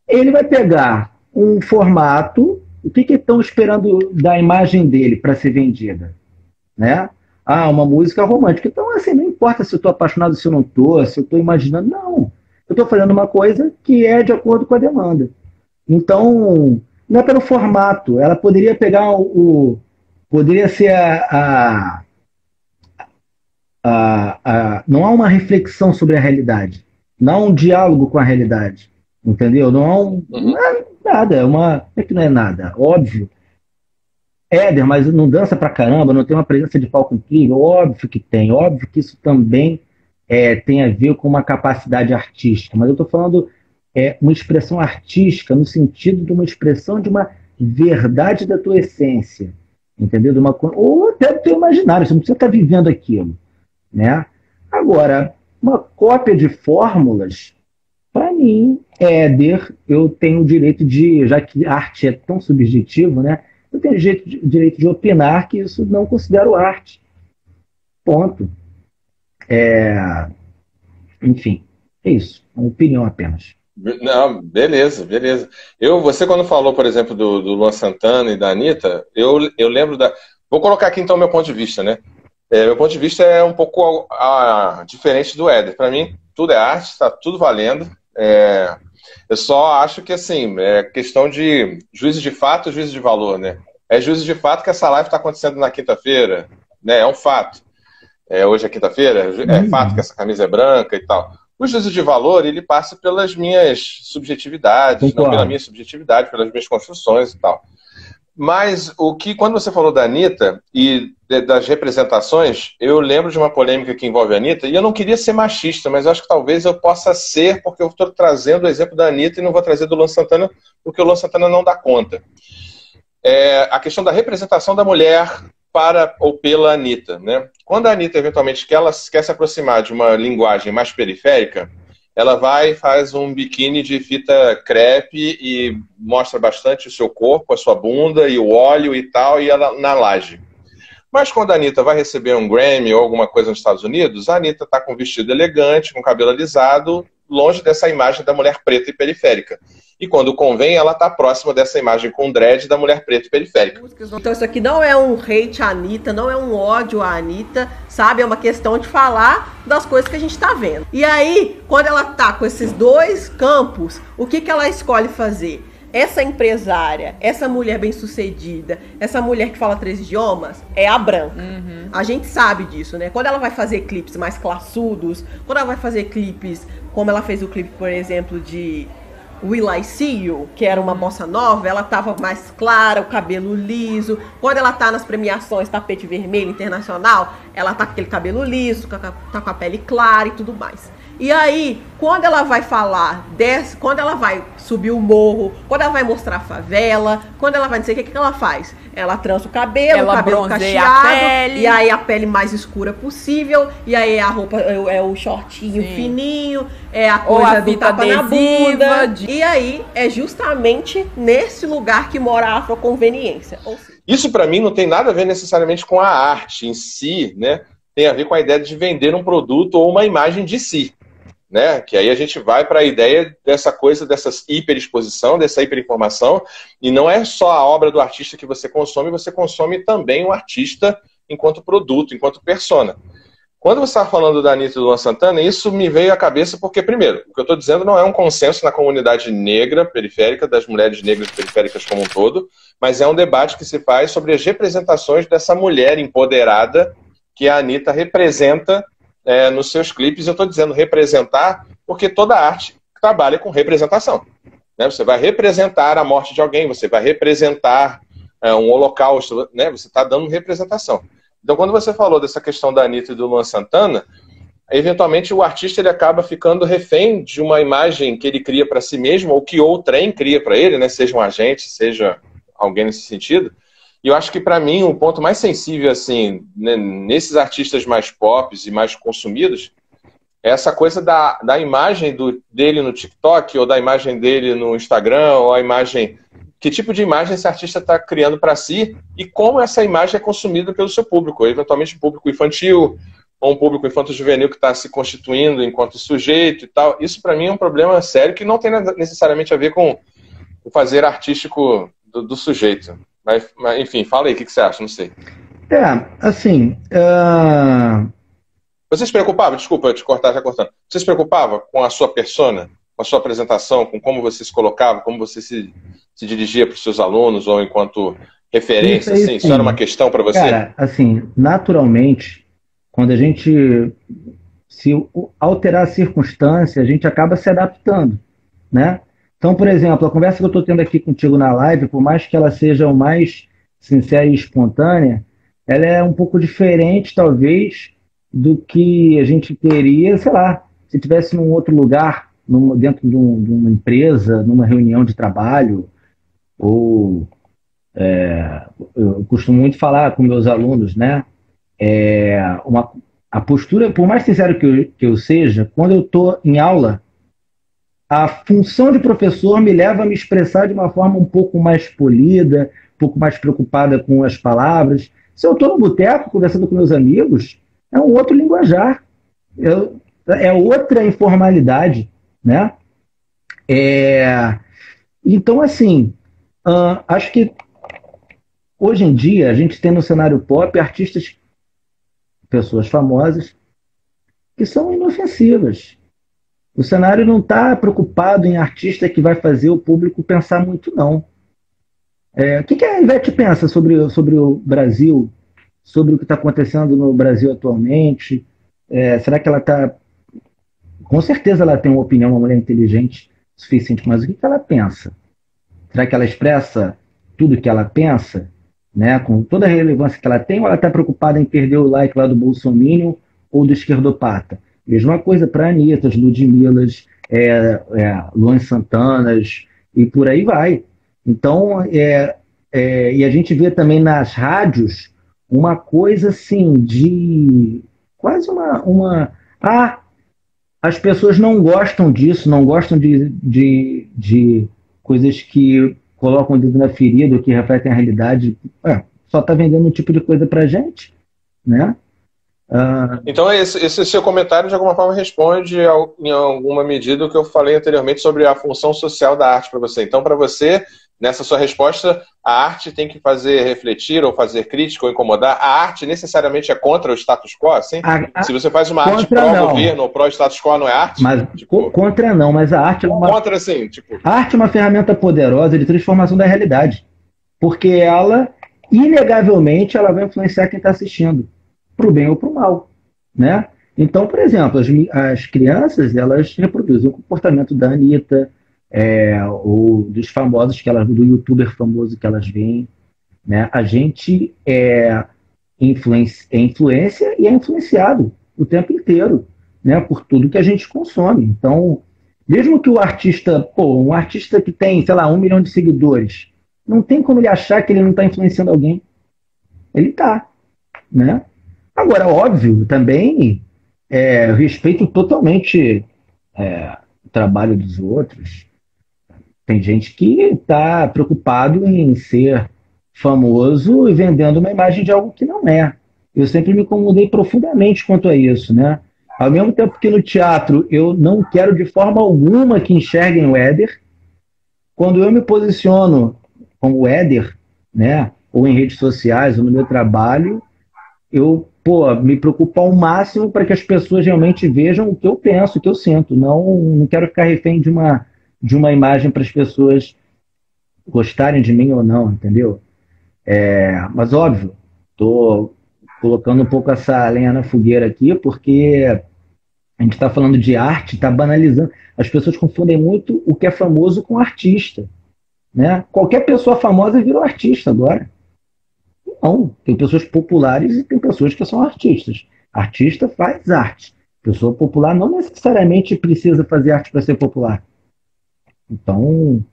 B: Ele vai pegar um formato, o que estão esperando da imagem dele para ser vendida? Né? Uma música romântica. Então, assim, não importa se eu estou apaixonado, se eu não estou, se eu estou imaginando. Não. Eu estou fazendo uma coisa que é de acordo com a demanda. Então, não é pelo formato. Ela poderia pegar poderia ser não há uma reflexão sobre a realidade. Não há um diálogo com a realidade. Entendeu? Não há não é nada. É que não é nada. Óbvio. Éder, mas não dança pra caramba, não tem uma presença de palco incrível? Óbvio que tem. Óbvio que isso também tem a ver com uma capacidade artística. Mas eu estou falando uma expressão artística no sentido de uma expressão de uma verdade da tua essência. Entendeu? Ou até do teu imaginário. Você não precisa estar vivendo aquilo. Né? Agora, uma cópia de fórmulas, para mim, Éder, eu tenho o direito de, já que arte é tão subjetivo, né? Eu tenho direito de opinar que isso não considero arte. Ponto. Enfim, é isso. Uma opinião apenas.
A: Não, beleza. Você quando falou, por exemplo, do Luan Santana e da Anitta, eu lembro da... Vou colocar aqui então meu ponto de vista, né? Meu ponto de vista é um pouco diferente do Éder. Para mim, tudo é arte, está tudo valendo. Eu só acho que, assim, é questão de juízo de fato e juízo de valor, né? É juízo de fato que essa live está acontecendo na quinta-feira, né? É um fato. Hoje é quinta-feira, é fato que essa camisa é branca e tal. O juízo de valor, ele passa pelas minhas subjetividades, não pela minha subjetividade, pelas minhas construções e tal. Mas quando você falou da Anitta e das representações, eu lembro de uma polêmica que envolve a Anitta, e eu não queria ser machista, mas eu acho que talvez eu possa ser, porque eu estou trazendo o exemplo da Anitta e não vou trazer do Luan Santana, porque o Luan Santana não dá conta. A questão da representação da mulher para ou pela Anitta, né? Quando a Anitta eventualmente quer se aproximar de uma linguagem mais periférica, ela vai e faz um biquíni de fita crepe e mostra bastante o seu corpo, a sua bunda e o óleo e tal, e ela na laje. Mas quando a Anitta vai receber um Grammy ou alguma coisa nos Estados Unidos, a Anitta está com um vestido elegante, com cabelo alisado, longe dessa imagem da mulher preta e periférica. E quando convém, ela está próxima dessa imagem com dread da mulher preta e periférica.
H: Então isso aqui não é um hate à Anitta, não é um ódio à Anitta, sabe? É uma questão de falar das coisas que a gente está vendo. E aí, quando ela tá com esses dois campos, o que ela escolhe fazer? Essa empresária, essa mulher bem-sucedida, essa mulher que fala 3 idiomas, é a branca. Uhum. A gente sabe disso, né? Quando ela vai fazer clipes mais classudos, quando ela vai fazer clipes, como ela fez o clipe, por exemplo, de Will I See You, que era uma bossa nova, ela tava mais clara, o cabelo liso. Quando ela tá nas premiações Tapete Vermelho Internacional, ela tá com aquele cabelo liso, tá com a pele clara e tudo mais. E aí, quando ela vai falar quando ela vai subir o morro, quando ela vai mostrar a favela, quando ela vai dizer o que ela faz? Ela trança o cabelo cacheado, e aí a pele mais escura possível, e aí a roupa é o shortinho fininho, é a coisa do tapa na bunda. E aí é justamente nesse lugar que mora a afroconveniência.
A: Isso para mim não tem nada a ver necessariamente com a arte em si, né? Tem a ver com a ideia de vender um produto ou uma imagem de si. Né? Que aí a gente vai para a ideia dessa coisa, dessa hiperexposição, dessa hiperinformação, e não é só a obra do artista que você consome também o artista enquanto produto, enquanto persona. Quando você estava falando da Anitta e do Luan Santana, isso me veio à cabeça porque, primeiro, o que eu estou dizendo não é um consenso na comunidade negra periférica, das mulheres negras periféricas como um todo, mas é um debate que se faz sobre as representações dessa mulher empoderada que a Anitta representa nos seus clipes. Eu estou dizendo representar porque toda arte trabalha com representação. Né? Você vai representar a morte de alguém, você vai representar um holocausto, né? Você está dando representação. Então, quando você falou dessa questão da Anitta e do Luan Santana, eventualmente o artista ele acaba ficando refém de uma imagem que ele cria para si mesmo, ou que outrem cria para ele, né? Seja um agente, seja alguém nesse sentido. E eu acho que, para mim, o ponto mais sensível, assim, né, nesses artistas mais pop e mais consumidos, é essa coisa da imagem dele no TikTok, ou da imagem dele no Instagram, ou a imagem... Que tipo de imagem esse artista está criando para si e como essa imagem é consumida pelo seu público, eventualmente público infantil, ou um público infanto-juvenil que está se constituindo enquanto sujeito e tal. Isso, para mim, é um problema sério que não tem necessariamente a ver com o fazer artístico do sujeito. Mas, enfim, fala aí, o que você acha? Não sei.
B: Assim...
A: Você se preocupava, desculpa te cortar, já cortando. Você se preocupava com a sua persona, com a sua apresentação, com como você se colocava, como você se dirigia para os seus alunos, ou enquanto referência, assim? Isso era uma questão para você?
B: Cara, assim, naturalmente, quando a gente se alterar a circunstância, a gente acaba se adaptando, né? Então, por exemplo, a conversa que eu estou tendo aqui contigo na live, por mais que ela seja o mais sincera e espontânea, ela é um pouco diferente, talvez, do que a gente teria, sei lá, se tivesse num outro lugar, dentro de uma empresa, numa reunião de trabalho, ou eu costumo muito falar com meus alunos, né? A postura, por mais sincero que eu seja, quando eu estou em aula, a função de professor me leva a me expressar de uma forma um pouco mais polida, um pouco mais preocupada com as palavras. Se eu estou no boteco conversando com meus amigos, é um outro linguajar, é outra informalidade, né? Então, assim, acho que hoje em dia a gente tem no cenário pop artistas, pessoas famosas, que são inofensivas. O cenário não está preocupado em artista que vai fazer o público pensar muito, não. O que a Ivete pensa sobre o Brasil, sobre o que está acontecendo no Brasil atualmente? Será que ela está... Com certeza ela tem uma opinião, uma mulher inteligente o suficiente, mas o que ela pensa? Será que ela expressa tudo que ela pensa, né, com toda a relevância que ela tem, ou ela está preocupada em perder o like lá do Bolsominion ou do esquerdopata? Mesma coisa para Anitas, Ludmilas, Luan Santanas e por aí vai. Então, e a gente vê também nas rádios uma coisa assim de quase as pessoas não gostam disso, não gostam de coisas que colocam o dedo na ferida ou que refletem a realidade. Só está vendendo um tipo de coisa para gente, né?
A: Então esse seu comentário de alguma forma responde em alguma medida o que eu falei anteriormente sobre a função social da arte para você. Então, para você, nessa sua resposta, a arte tem que fazer refletir ou fazer crítica ou incomodar. A arte necessariamente é contra o status quo, assim? Se você faz uma arte pró-governo ou pró-status quo, não é arte?
B: Mas, contra não, mas a arte é uma...
A: Contra, sim, tipo...
B: A arte é uma ferramenta poderosa de transformação da realidade. Porque ela, inegavelmente, ela vai influenciar quem está assistindo, para o bem ou para o mal, né? Então, por exemplo, as crianças, elas reproduzem o comportamento da Anitta, ou dos famosos do youtuber famoso que elas veem, né? A gente é influência e é influenciado o tempo inteiro, né? Por tudo que a gente consome. Então, mesmo que o artista, um artista que tem, sei lá, 1 milhão de seguidores, não tem como ele achar que ele não está influenciando alguém. Ele está, né? Agora, óbvio, também eu respeito totalmente o trabalho dos outros. Tem gente que está preocupado em ser famoso e vendendo uma imagem de algo que não é. Eu sempre me incomodei profundamente quanto a isso, né? Ao mesmo tempo que no teatro eu não quero de forma alguma que enxerguem o Éder, quando eu me posiciono como o Éder, né, ou em redes sociais ou no meu trabalho, eu me preocupo ao máximo para que as pessoas realmente vejam o que eu penso, o que eu sinto. Não quero ficar refém de uma imagem para as pessoas gostarem de mim ou não, entendeu? Mas, óbvio, estou colocando um pouco essa lenha na fogueira aqui, porque a gente está falando de arte, está banalizando. As pessoas confundem muito o que é famoso com artista, né? Qualquer pessoa famosa virou artista agora. Não, tem pessoas populares e tem pessoas que são artistas. Artista faz arte. Pessoa popular não necessariamente precisa fazer arte para ser popular. Então,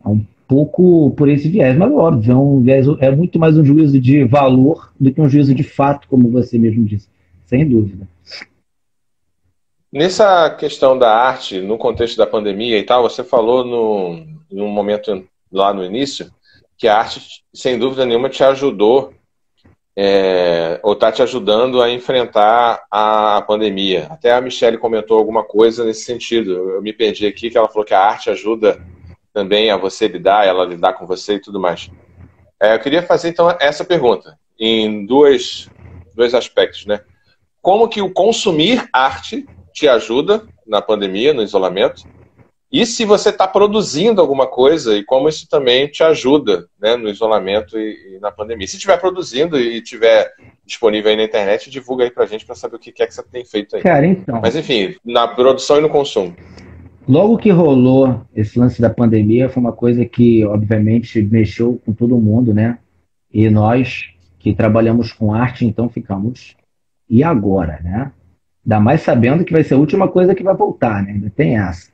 B: é um pouco por esse viés, mas óbvio, é muito mais um juízo de valor do que um juízo de fato, como você mesmo disse, sem dúvida.
A: Nessa questão da arte, no contexto da pandemia e tal, você falou num momento lá no início que a arte, sem dúvida nenhuma, te ajudou ou está te ajudando a enfrentar a pandemia. Até a Michelle comentou alguma coisa nesse sentido. Eu me perdi aqui, que ela falou que a arte ajuda também a você ela lidar com você e tudo mais. Eu queria fazer, então, essa pergunta, em dois aspectos, né? Como que o consumir arte te ajuda na pandemia, no isolamento? E se você está produzindo alguma coisa e como isso também te ajuda, né, no isolamento e na pandemia. Se estiver produzindo e estiver disponível aí na internet, divulga aí pra gente para saber o que é que você tem feito aí.
B: Cara, então...
A: Mas enfim, na produção e no consumo.
B: Logo que rolou esse lance da pandemia, foi uma coisa que, obviamente, mexeu com todo mundo, né? E nós, que trabalhamos com arte, então ficamos... E agora, né? Ainda mais sabendo que vai ser a última coisa que vai voltar, né? Ainda tem essa.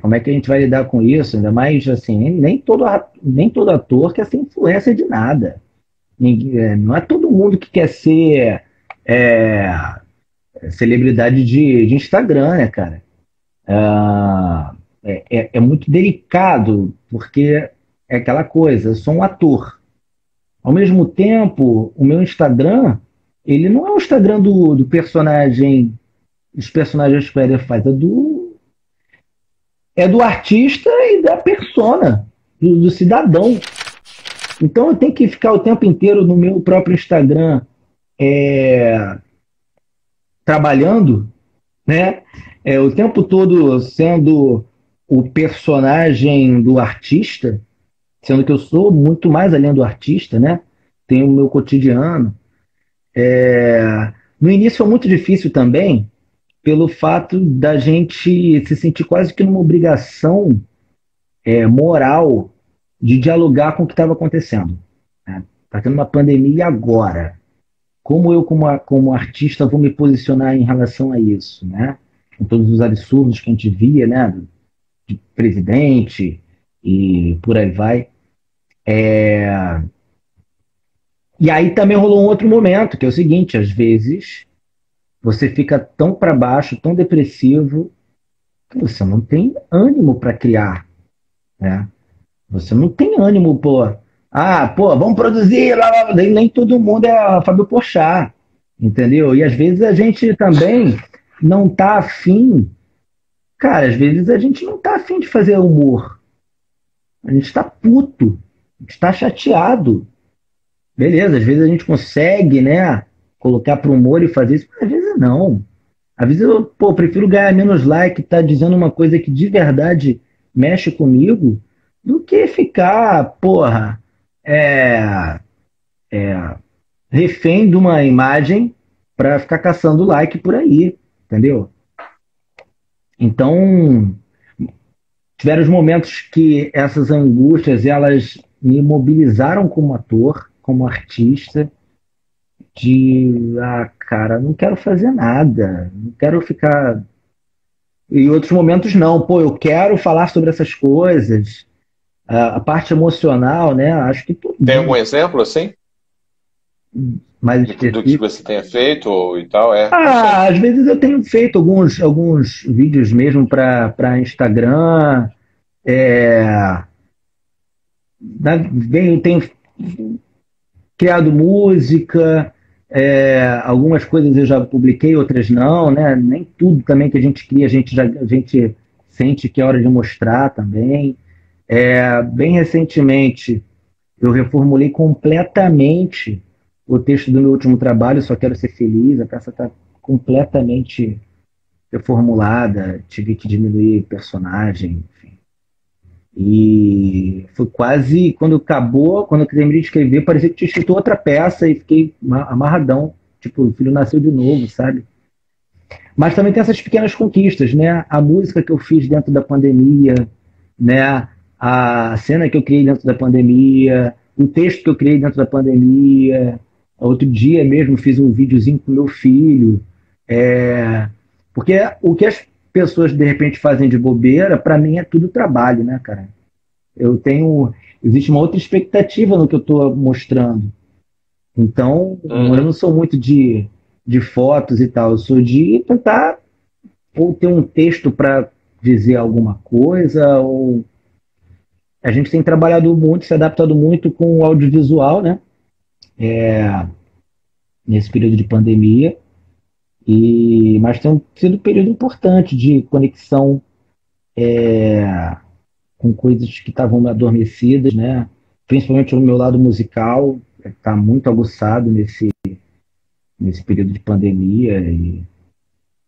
B: Como é que a gente vai lidar com isso? Ainda mais, assim, nem todo ator quer ser influencer de nada. Não é todo mundo que quer ser celebridade de Instagram, né, cara? É muito delicado, porque é aquela coisa, eu sou um ator. Ao mesmo tempo, o meu Instagram, ele não é o Instagram do personagem, dos personagens que o Éder faz, é do artista e da persona, do cidadão. Então eu tenho que ficar o tempo inteiro no meu próprio Instagram trabalhando, né? O tempo todo sendo o personagem do artista, sendo que eu sou muito mais além do artista, né? Tenho o meu cotidiano. No início foi muito difícil também, pelo fato da gente se sentir quase que numa obrigação moral de dialogar com o que estava acontecendo. Está tendo uma pandemia agora. Como eu, como artista, vou me posicionar em relação a isso, né? Com todos os absurdos que a gente via, né? De presidente e por aí vai. E aí também rolou um outro momento, que é o seguinte, às vezes você fica tão para baixo, tão depressivo, que você não tem ânimo para criar, né? Você não tem ânimo, vamos produzir, lá, lá, lá. Nem todo mundo é Fábio Porchat, entendeu? E às vezes a gente também não tá afim, cara, às vezes a gente não tá afim de fazer humor. A gente tá puto, a gente tá chateado. Beleza, às vezes a gente consegue, né, colocar pro humor e fazer isso, mas às vezes não. Às vezes eu, prefiro ganhar menos like, tá dizendo uma coisa que de verdade mexe comigo, do que ficar, refém de uma imagem para ficar caçando like por aí, entendeu? Então, tiveram os momentos que essas angústias, elas me mobilizaram como ator, como artista, cara, não quero fazer nada, não quero ficar... E outros momentos não, eu quero falar sobre essas coisas, a parte emocional, né, acho que tudo.
A: Tem algum exemplo, assim?
B: Mais
A: do que você tenha feito e tal?
B: Às vezes eu tenho feito alguns vídeos mesmo para Instagram, tenho criado música, algumas coisas eu já publiquei, outras não, né? Nem tudo também que a gente cria, a gente sente que é hora de mostrar também. Bem recentemente, eu reformulei completamente o texto do meu último trabalho, Só Quero Ser Feliz. A peça está completamente reformulada, tive que diminuir personagem, enfim. E foi quase, quando acabou, quando eu terminei de escrever, parecia que tinha escrito outra peça e fiquei amarradão. Tipo, o filho nasceu de novo, sabe? Mas também tem essas pequenas conquistas, né? A música que eu fiz dentro da pandemia, né? A cena que eu criei dentro da pandemia, o texto que eu criei dentro da pandemia. Outro dia mesmo fiz um videozinho com meu filho. Porque o que as pessoas de repente fazem de bobeira, para mim é tudo trabalho, né, cara? Existe uma outra expectativa no que eu estou mostrando. Então, eu não sou muito de fotos e tal, eu sou de tentar ou ter um texto para dizer alguma coisa, ou a gente tem trabalhado muito, se adaptado muito com o audiovisual, né? Nesse período de pandemia, mas tem sido um período importante de conexão com coisas que estavam adormecidas, né? Principalmente no meu lado musical, está muito aguçado nesse período de pandemia,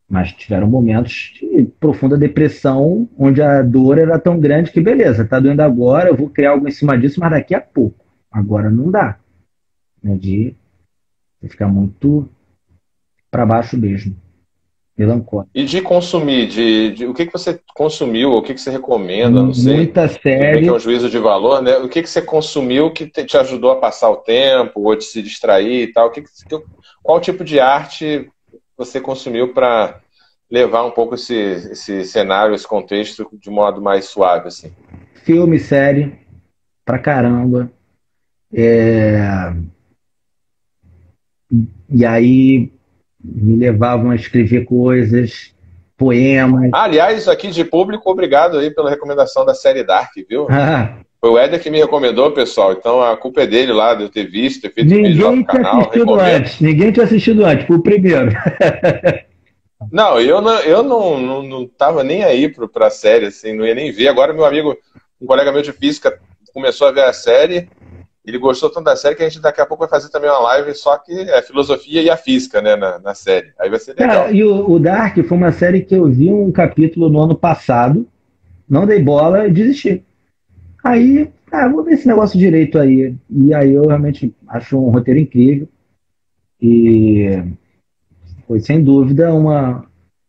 B: mas tiveram momentos de profunda depressão, onde a dor era tão grande que, beleza, tá doendo agora, eu vou criar algo em cima disso, mas daqui a pouco. Agora não dá, né? De ficar muito para baixo mesmo, melancólico.
A: E de consumir, o que você consumiu, o que você recomenda, não sei.
B: Muita série.
A: Tudo bem que é um juízo de valor, né? O que você consumiu que te ajudou a passar o tempo, ou de se distrair e tal? Qual tipo de arte você consumiu para levar um pouco esse cenário, esse contexto de modo mais suave, assim?
B: Filme, série, pra caramba. E aí me levavam a escrever coisas, poemas.
A: Aliás, aqui de público, obrigado aí pela recomendação da série Dark, viu? Foi o Éder que me recomendou, pessoal. Então a culpa é dele lá, de eu ter visto, ter feito vídeo lá no canal.
B: Ninguém tinha assistido antes, foi o primeiro.
A: Não, eu não tava nem aí pra série, assim, não ia nem ver. Agora meu amigo, um colega meu de física, começou a ver a série. Ele gostou tanto da série que a gente daqui a pouco vai fazer também uma live só que é a filosofia e a física, né, na série. Aí vai ser legal.
B: E o Dark foi uma série que eu vi um capítulo no ano passado, não dei bola e desisti. Aí, vou ver esse negócio direito aí. E aí eu realmente acho um roteiro incrível. E foi, sem dúvida,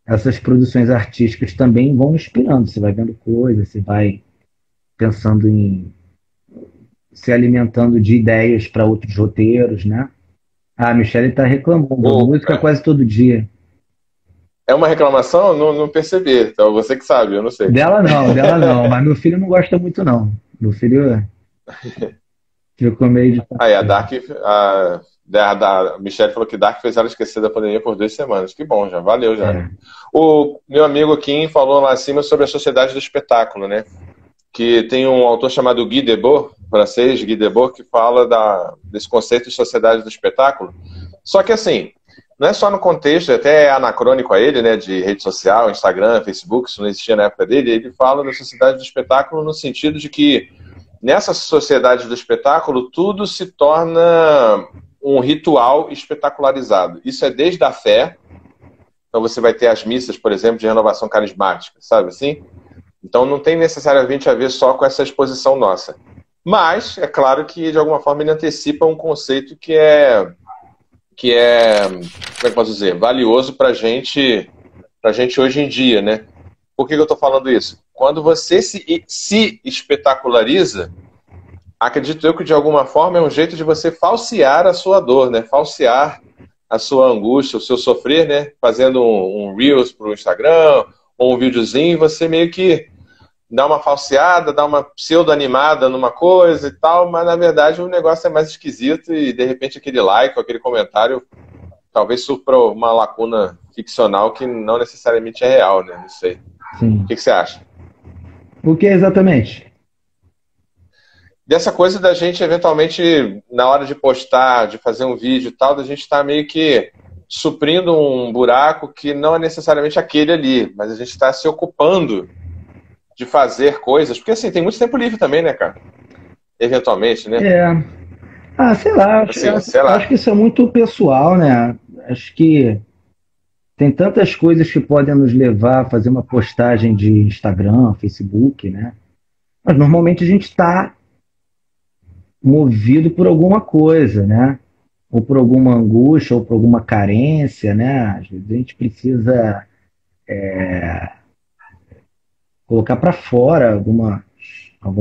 B: essas produções artísticas também vão inspirando. Você vai vendo coisas, você vai pensando em se alimentando de ideias para outros roteiros, né? A Michelle está reclamando, música quase todo dia.
A: É uma reclamação? Não percebi. Então você que sabe, eu não sei.
B: Dela não, mas meu filho não gosta muito, não. Meu filho ficou meio de...
A: Aí a Dark, a Michelle falou que Dark fez ela esquecer da pandemia por 2 semanas. Que bom, já valeu já.
B: É.
A: O meu amigo Kim falou lá acima sobre a sociedade do espetáculo, né? Que tem um autor chamado Guy Debord, francês, Guy Debord, que fala desse conceito de sociedade do espetáculo. Só que assim, não é só no contexto, até é anacrônico a ele, né, de rede social, Instagram, Facebook, isso não existia na época dele. Ele fala da sociedade do espetáculo no sentido de que nessa sociedade do espetáculo tudo se torna um ritual espetacularizado. Isso é desde a fé. Então você vai ter as missas, por exemplo, de renovação carismática, sabe assim? Então não tem necessariamente a ver só com essa exposição nossa. Mas é claro que de alguma forma ele antecipa um conceito que é como é que eu posso dizer, valioso pra gente hoje em dia, né? Por que eu estou falando isso? Quando você se espetaculariza, acredito eu que de alguma forma é um jeito de você falsear a sua dor, né? Falsear a sua angústia, o seu sofrer, né? Fazendo um Reels pro Instagram ou um videozinho, você meio que dá uma falseada, dá uma pseudo-animada numa coisa e tal, mas na verdade o negócio é mais esquisito e de repente aquele like ou aquele comentário talvez supra uma lacuna ficcional que não necessariamente é real, né? Não sei.
B: Sim.
A: O que você acha?
B: O que exatamente?
A: Dessa coisa da gente, eventualmente, na hora de postar, de fazer um vídeo e tal, da gente estar meio que suprindo um buraco que não é necessariamente aquele ali, mas a gente está se ocupando de fazer coisas, porque assim, tem muito tempo livre também, né, cara? Eventualmente, né?
B: Sei lá, acho que isso é muito pessoal, né? Acho que tem tantas coisas que podem nos levar a fazer uma postagem de Instagram, Facebook, né? Mas normalmente a gente está movido por alguma coisa, né? Ou por alguma angústia, ou por alguma carência, né? Às vezes a gente precisa colocar para fora alguma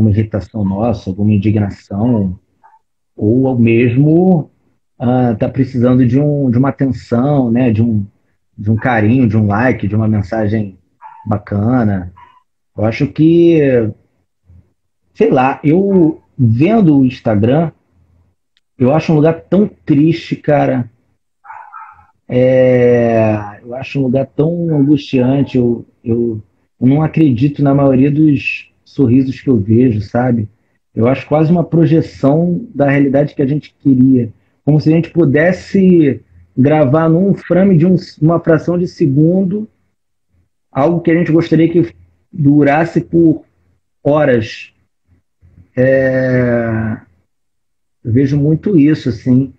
B: irritação nossa, alguma indignação, ou mesmo tá precisando de uma atenção, né? De um carinho, de um like, de uma mensagem bacana. Eu acho que, sei lá, eu vendo o Instagram, eu acho um lugar tão triste, cara. Eu acho um lugar tão angustiante. Eu não acredito na maioria dos sorrisos que eu vejo, sabe? Eu acho quase uma projeção da realidade que a gente queria. Como se a gente pudesse gravar num frame de uma fração de segundo algo que a gente gostaria que durasse por horas. Eu vejo muito isso, assim,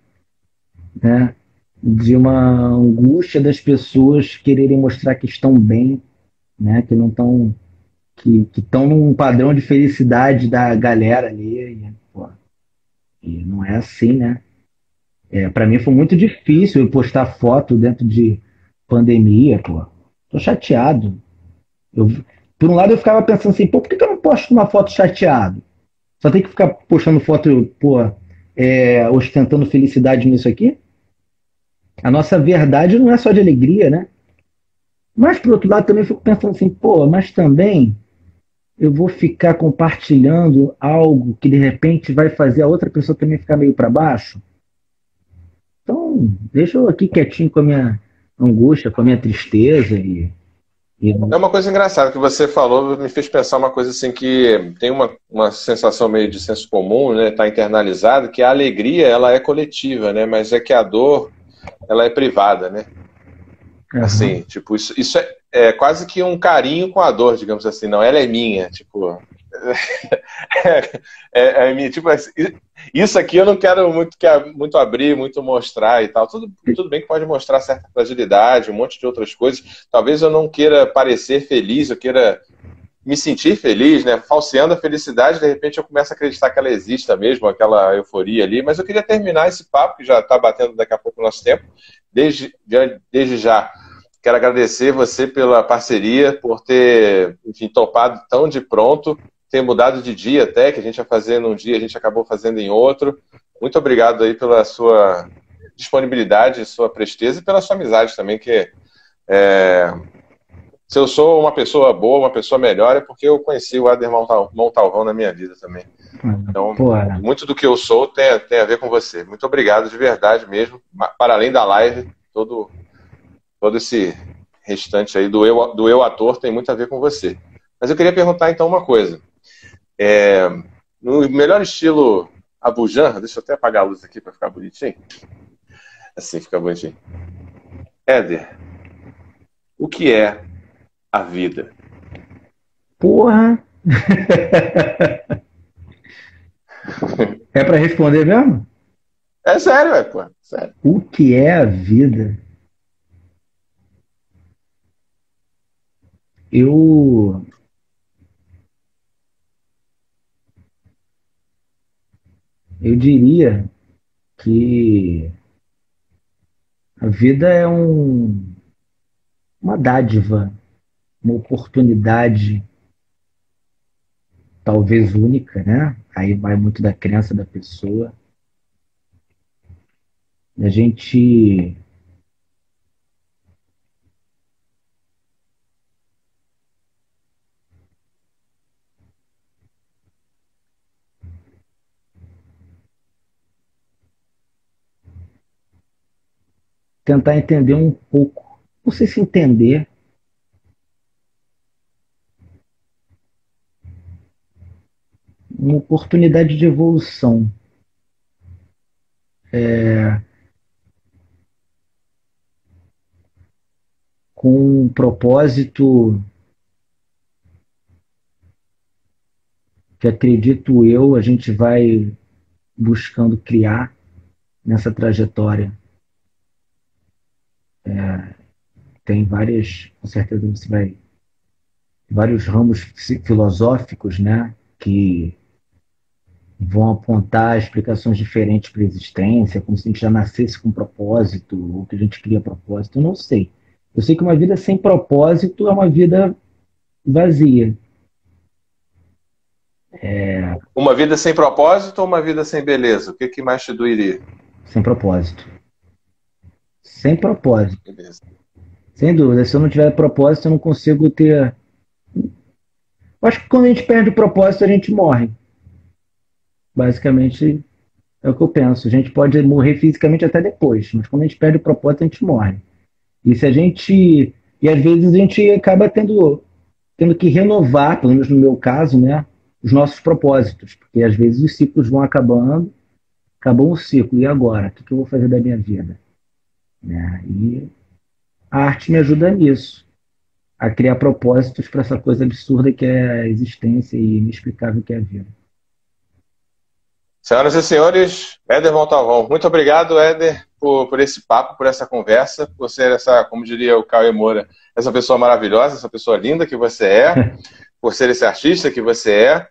B: né? De uma angústia das pessoas quererem mostrar que estão bem, né? Que não estão, que estão num padrão de felicidade da galera ali. E não é assim, né? Para mim foi muito difícil eu postar foto dentro de pandemia, pô. Tô chateado. Por um lado eu ficava pensando assim, por que eu não posto uma foto chateado? Só tem que ficar postando foto, ostentando felicidade nisso aqui? A nossa verdade não é só de alegria, né? Mas, por outro lado, também fico pensando assim, mas também eu vou ficar compartilhando algo que, de repente, vai fazer a outra pessoa também ficar meio para baixo? Então, deixa eu aqui quietinho com a minha angústia, com a minha tristeza
A: É uma coisa engraçada que você falou, me fez pensar uma coisa assim que tem uma sensação meio de senso comum, né? Tá internalizada, que a alegria ela é coletiva, né? Mas é que a dor ela é privada, né?
B: Uhum.
A: Assim, tipo, isso é quase que um carinho com a dor, digamos assim. Não, ela é minha, tipo... minha, tipo, isso aqui eu não quero muito abrir, muito mostrar e tal. Tudo bem que pode mostrar certa fragilidade, um monte de outras coisas. Talvez eu não queira parecer feliz, eu queira me sentir feliz, né? Falseando a felicidade, de repente eu começo a acreditar que ela exista mesmo, aquela euforia ali. Mas eu queria terminar esse papo, que já está batendo daqui a pouco o nosso tempo. Desde já, quero agradecer você pela parceria, por ter, enfim, topado tão de pronto ter mudado de dia até, que a gente ia fazer num dia, a gente acabou fazendo em outro. Muito obrigado aí pela sua disponibilidade, sua presteza e pela sua amizade também, que se eu sou uma pessoa boa, uma pessoa melhor, é porque eu conheci o Éder Montalvão na minha vida também. Então, muito do que eu sou tem a ver com você. Muito obrigado, de verdade mesmo. Para além da live, todo esse restante aí do eu ator tem muito a ver com você. Mas eu queria perguntar então uma coisa. No melhor estilo Abu Janra, deixa eu até apagar a luz aqui para ficar bonitinho. Assim fica bonitinho. Éder, o que é a vida?
B: Porra! É para responder mesmo?
A: É sério, pô. Sério.
B: O que é a vida? Eu diria que a vida é uma dádiva, uma oportunidade, talvez única, né? Aí vai muito da crença da pessoa. A gente tentar entender um pouco, não sei se entender, uma oportunidade de evolução. Com um propósito que, acredito eu, a gente vai buscando criar nessa trajetória. Tem com certeza você vai, vários ramos filosóficos, né, que vão apontar explicações diferentes para a existência, como se a gente já nascesse com propósito, ou que a gente cria propósito. Eu não sei. Eu sei que uma vida sem propósito é uma vida vazia.
A: Uma vida sem propósito ou uma vida sem beleza? O que mais te doeria?
B: Sem propósito. Sem propósito.
A: Beleza.
B: Sem dúvida. Se eu não tiver propósito, eu não consigo ter... Eu acho que quando a gente perde o propósito, a gente morre. Basicamente, é o que eu penso. A gente pode morrer fisicamente até depois, mas quando a gente perde o propósito, a gente morre. E se a gente... E às vezes a gente acaba tendo que renovar, pelo menos no meu caso, né, os nossos propósitos. Porque às vezes os ciclos vão acabando, acabou um ciclo, e agora? O que eu vou fazer da minha vida? E a arte me ajuda nisso, a criar propósitos para essa coisa absurda que é a existência e inexplicável que é a vida.
A: Senhoras e senhores, Éder Montalvão, muito obrigado, Éder, por esse papo, por essa conversa, por ser essa, como diria o Cauê Moura, essa pessoa maravilhosa, essa pessoa linda que você é, por ser esse artista que você é.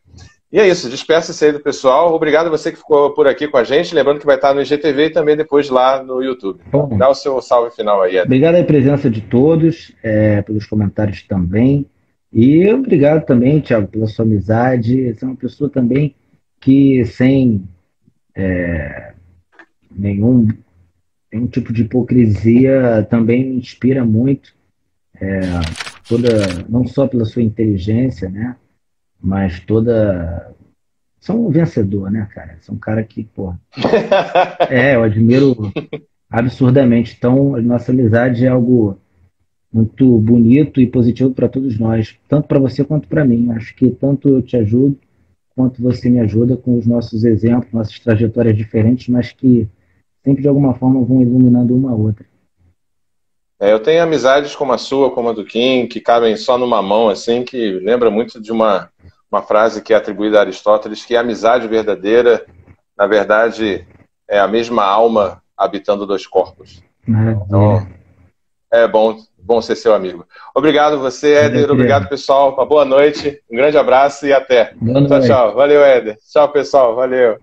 A: E é isso, despeça-se aí do pessoal. Obrigado a você que ficou por aqui com a gente. Lembrando que vai estar no IGTV e também depois lá no YouTube.
B: Bom,
A: dá o seu salve final aí, Éder.
B: Obrigado à presença de todos, pelos comentários também. E obrigado também, Thiago, pela sua amizade. Você é uma pessoa também que, sem nenhum tipo de hipocrisia, também me inspira muito. Não só pela sua inteligência, né? Mas são um vencedor, né, cara? São um cara que, pô... eu admiro absurdamente. Então, a nossa amizade é algo muito bonito e positivo para todos nós. Tanto para você quanto para mim. Acho que tanto eu te ajudo, quanto você me ajuda com os nossos exemplos, nossas trajetórias diferentes, mas que sempre, de alguma forma, vão iluminando uma a outra.
A: Eu tenho amizades como a sua, como a do Kim, que cabem só numa mão, assim, que lembra muito de uma frase que é atribuída a Aristóteles, que a amizade verdadeira, na verdade, é a mesma alma habitando dois corpos. Então, é bom ser seu amigo. Obrigado você, Éder. Obrigado, pessoal. Uma boa noite, um grande abraço e até. Tchau, tchau. Valeu, Éder. Tchau, pessoal. Valeu.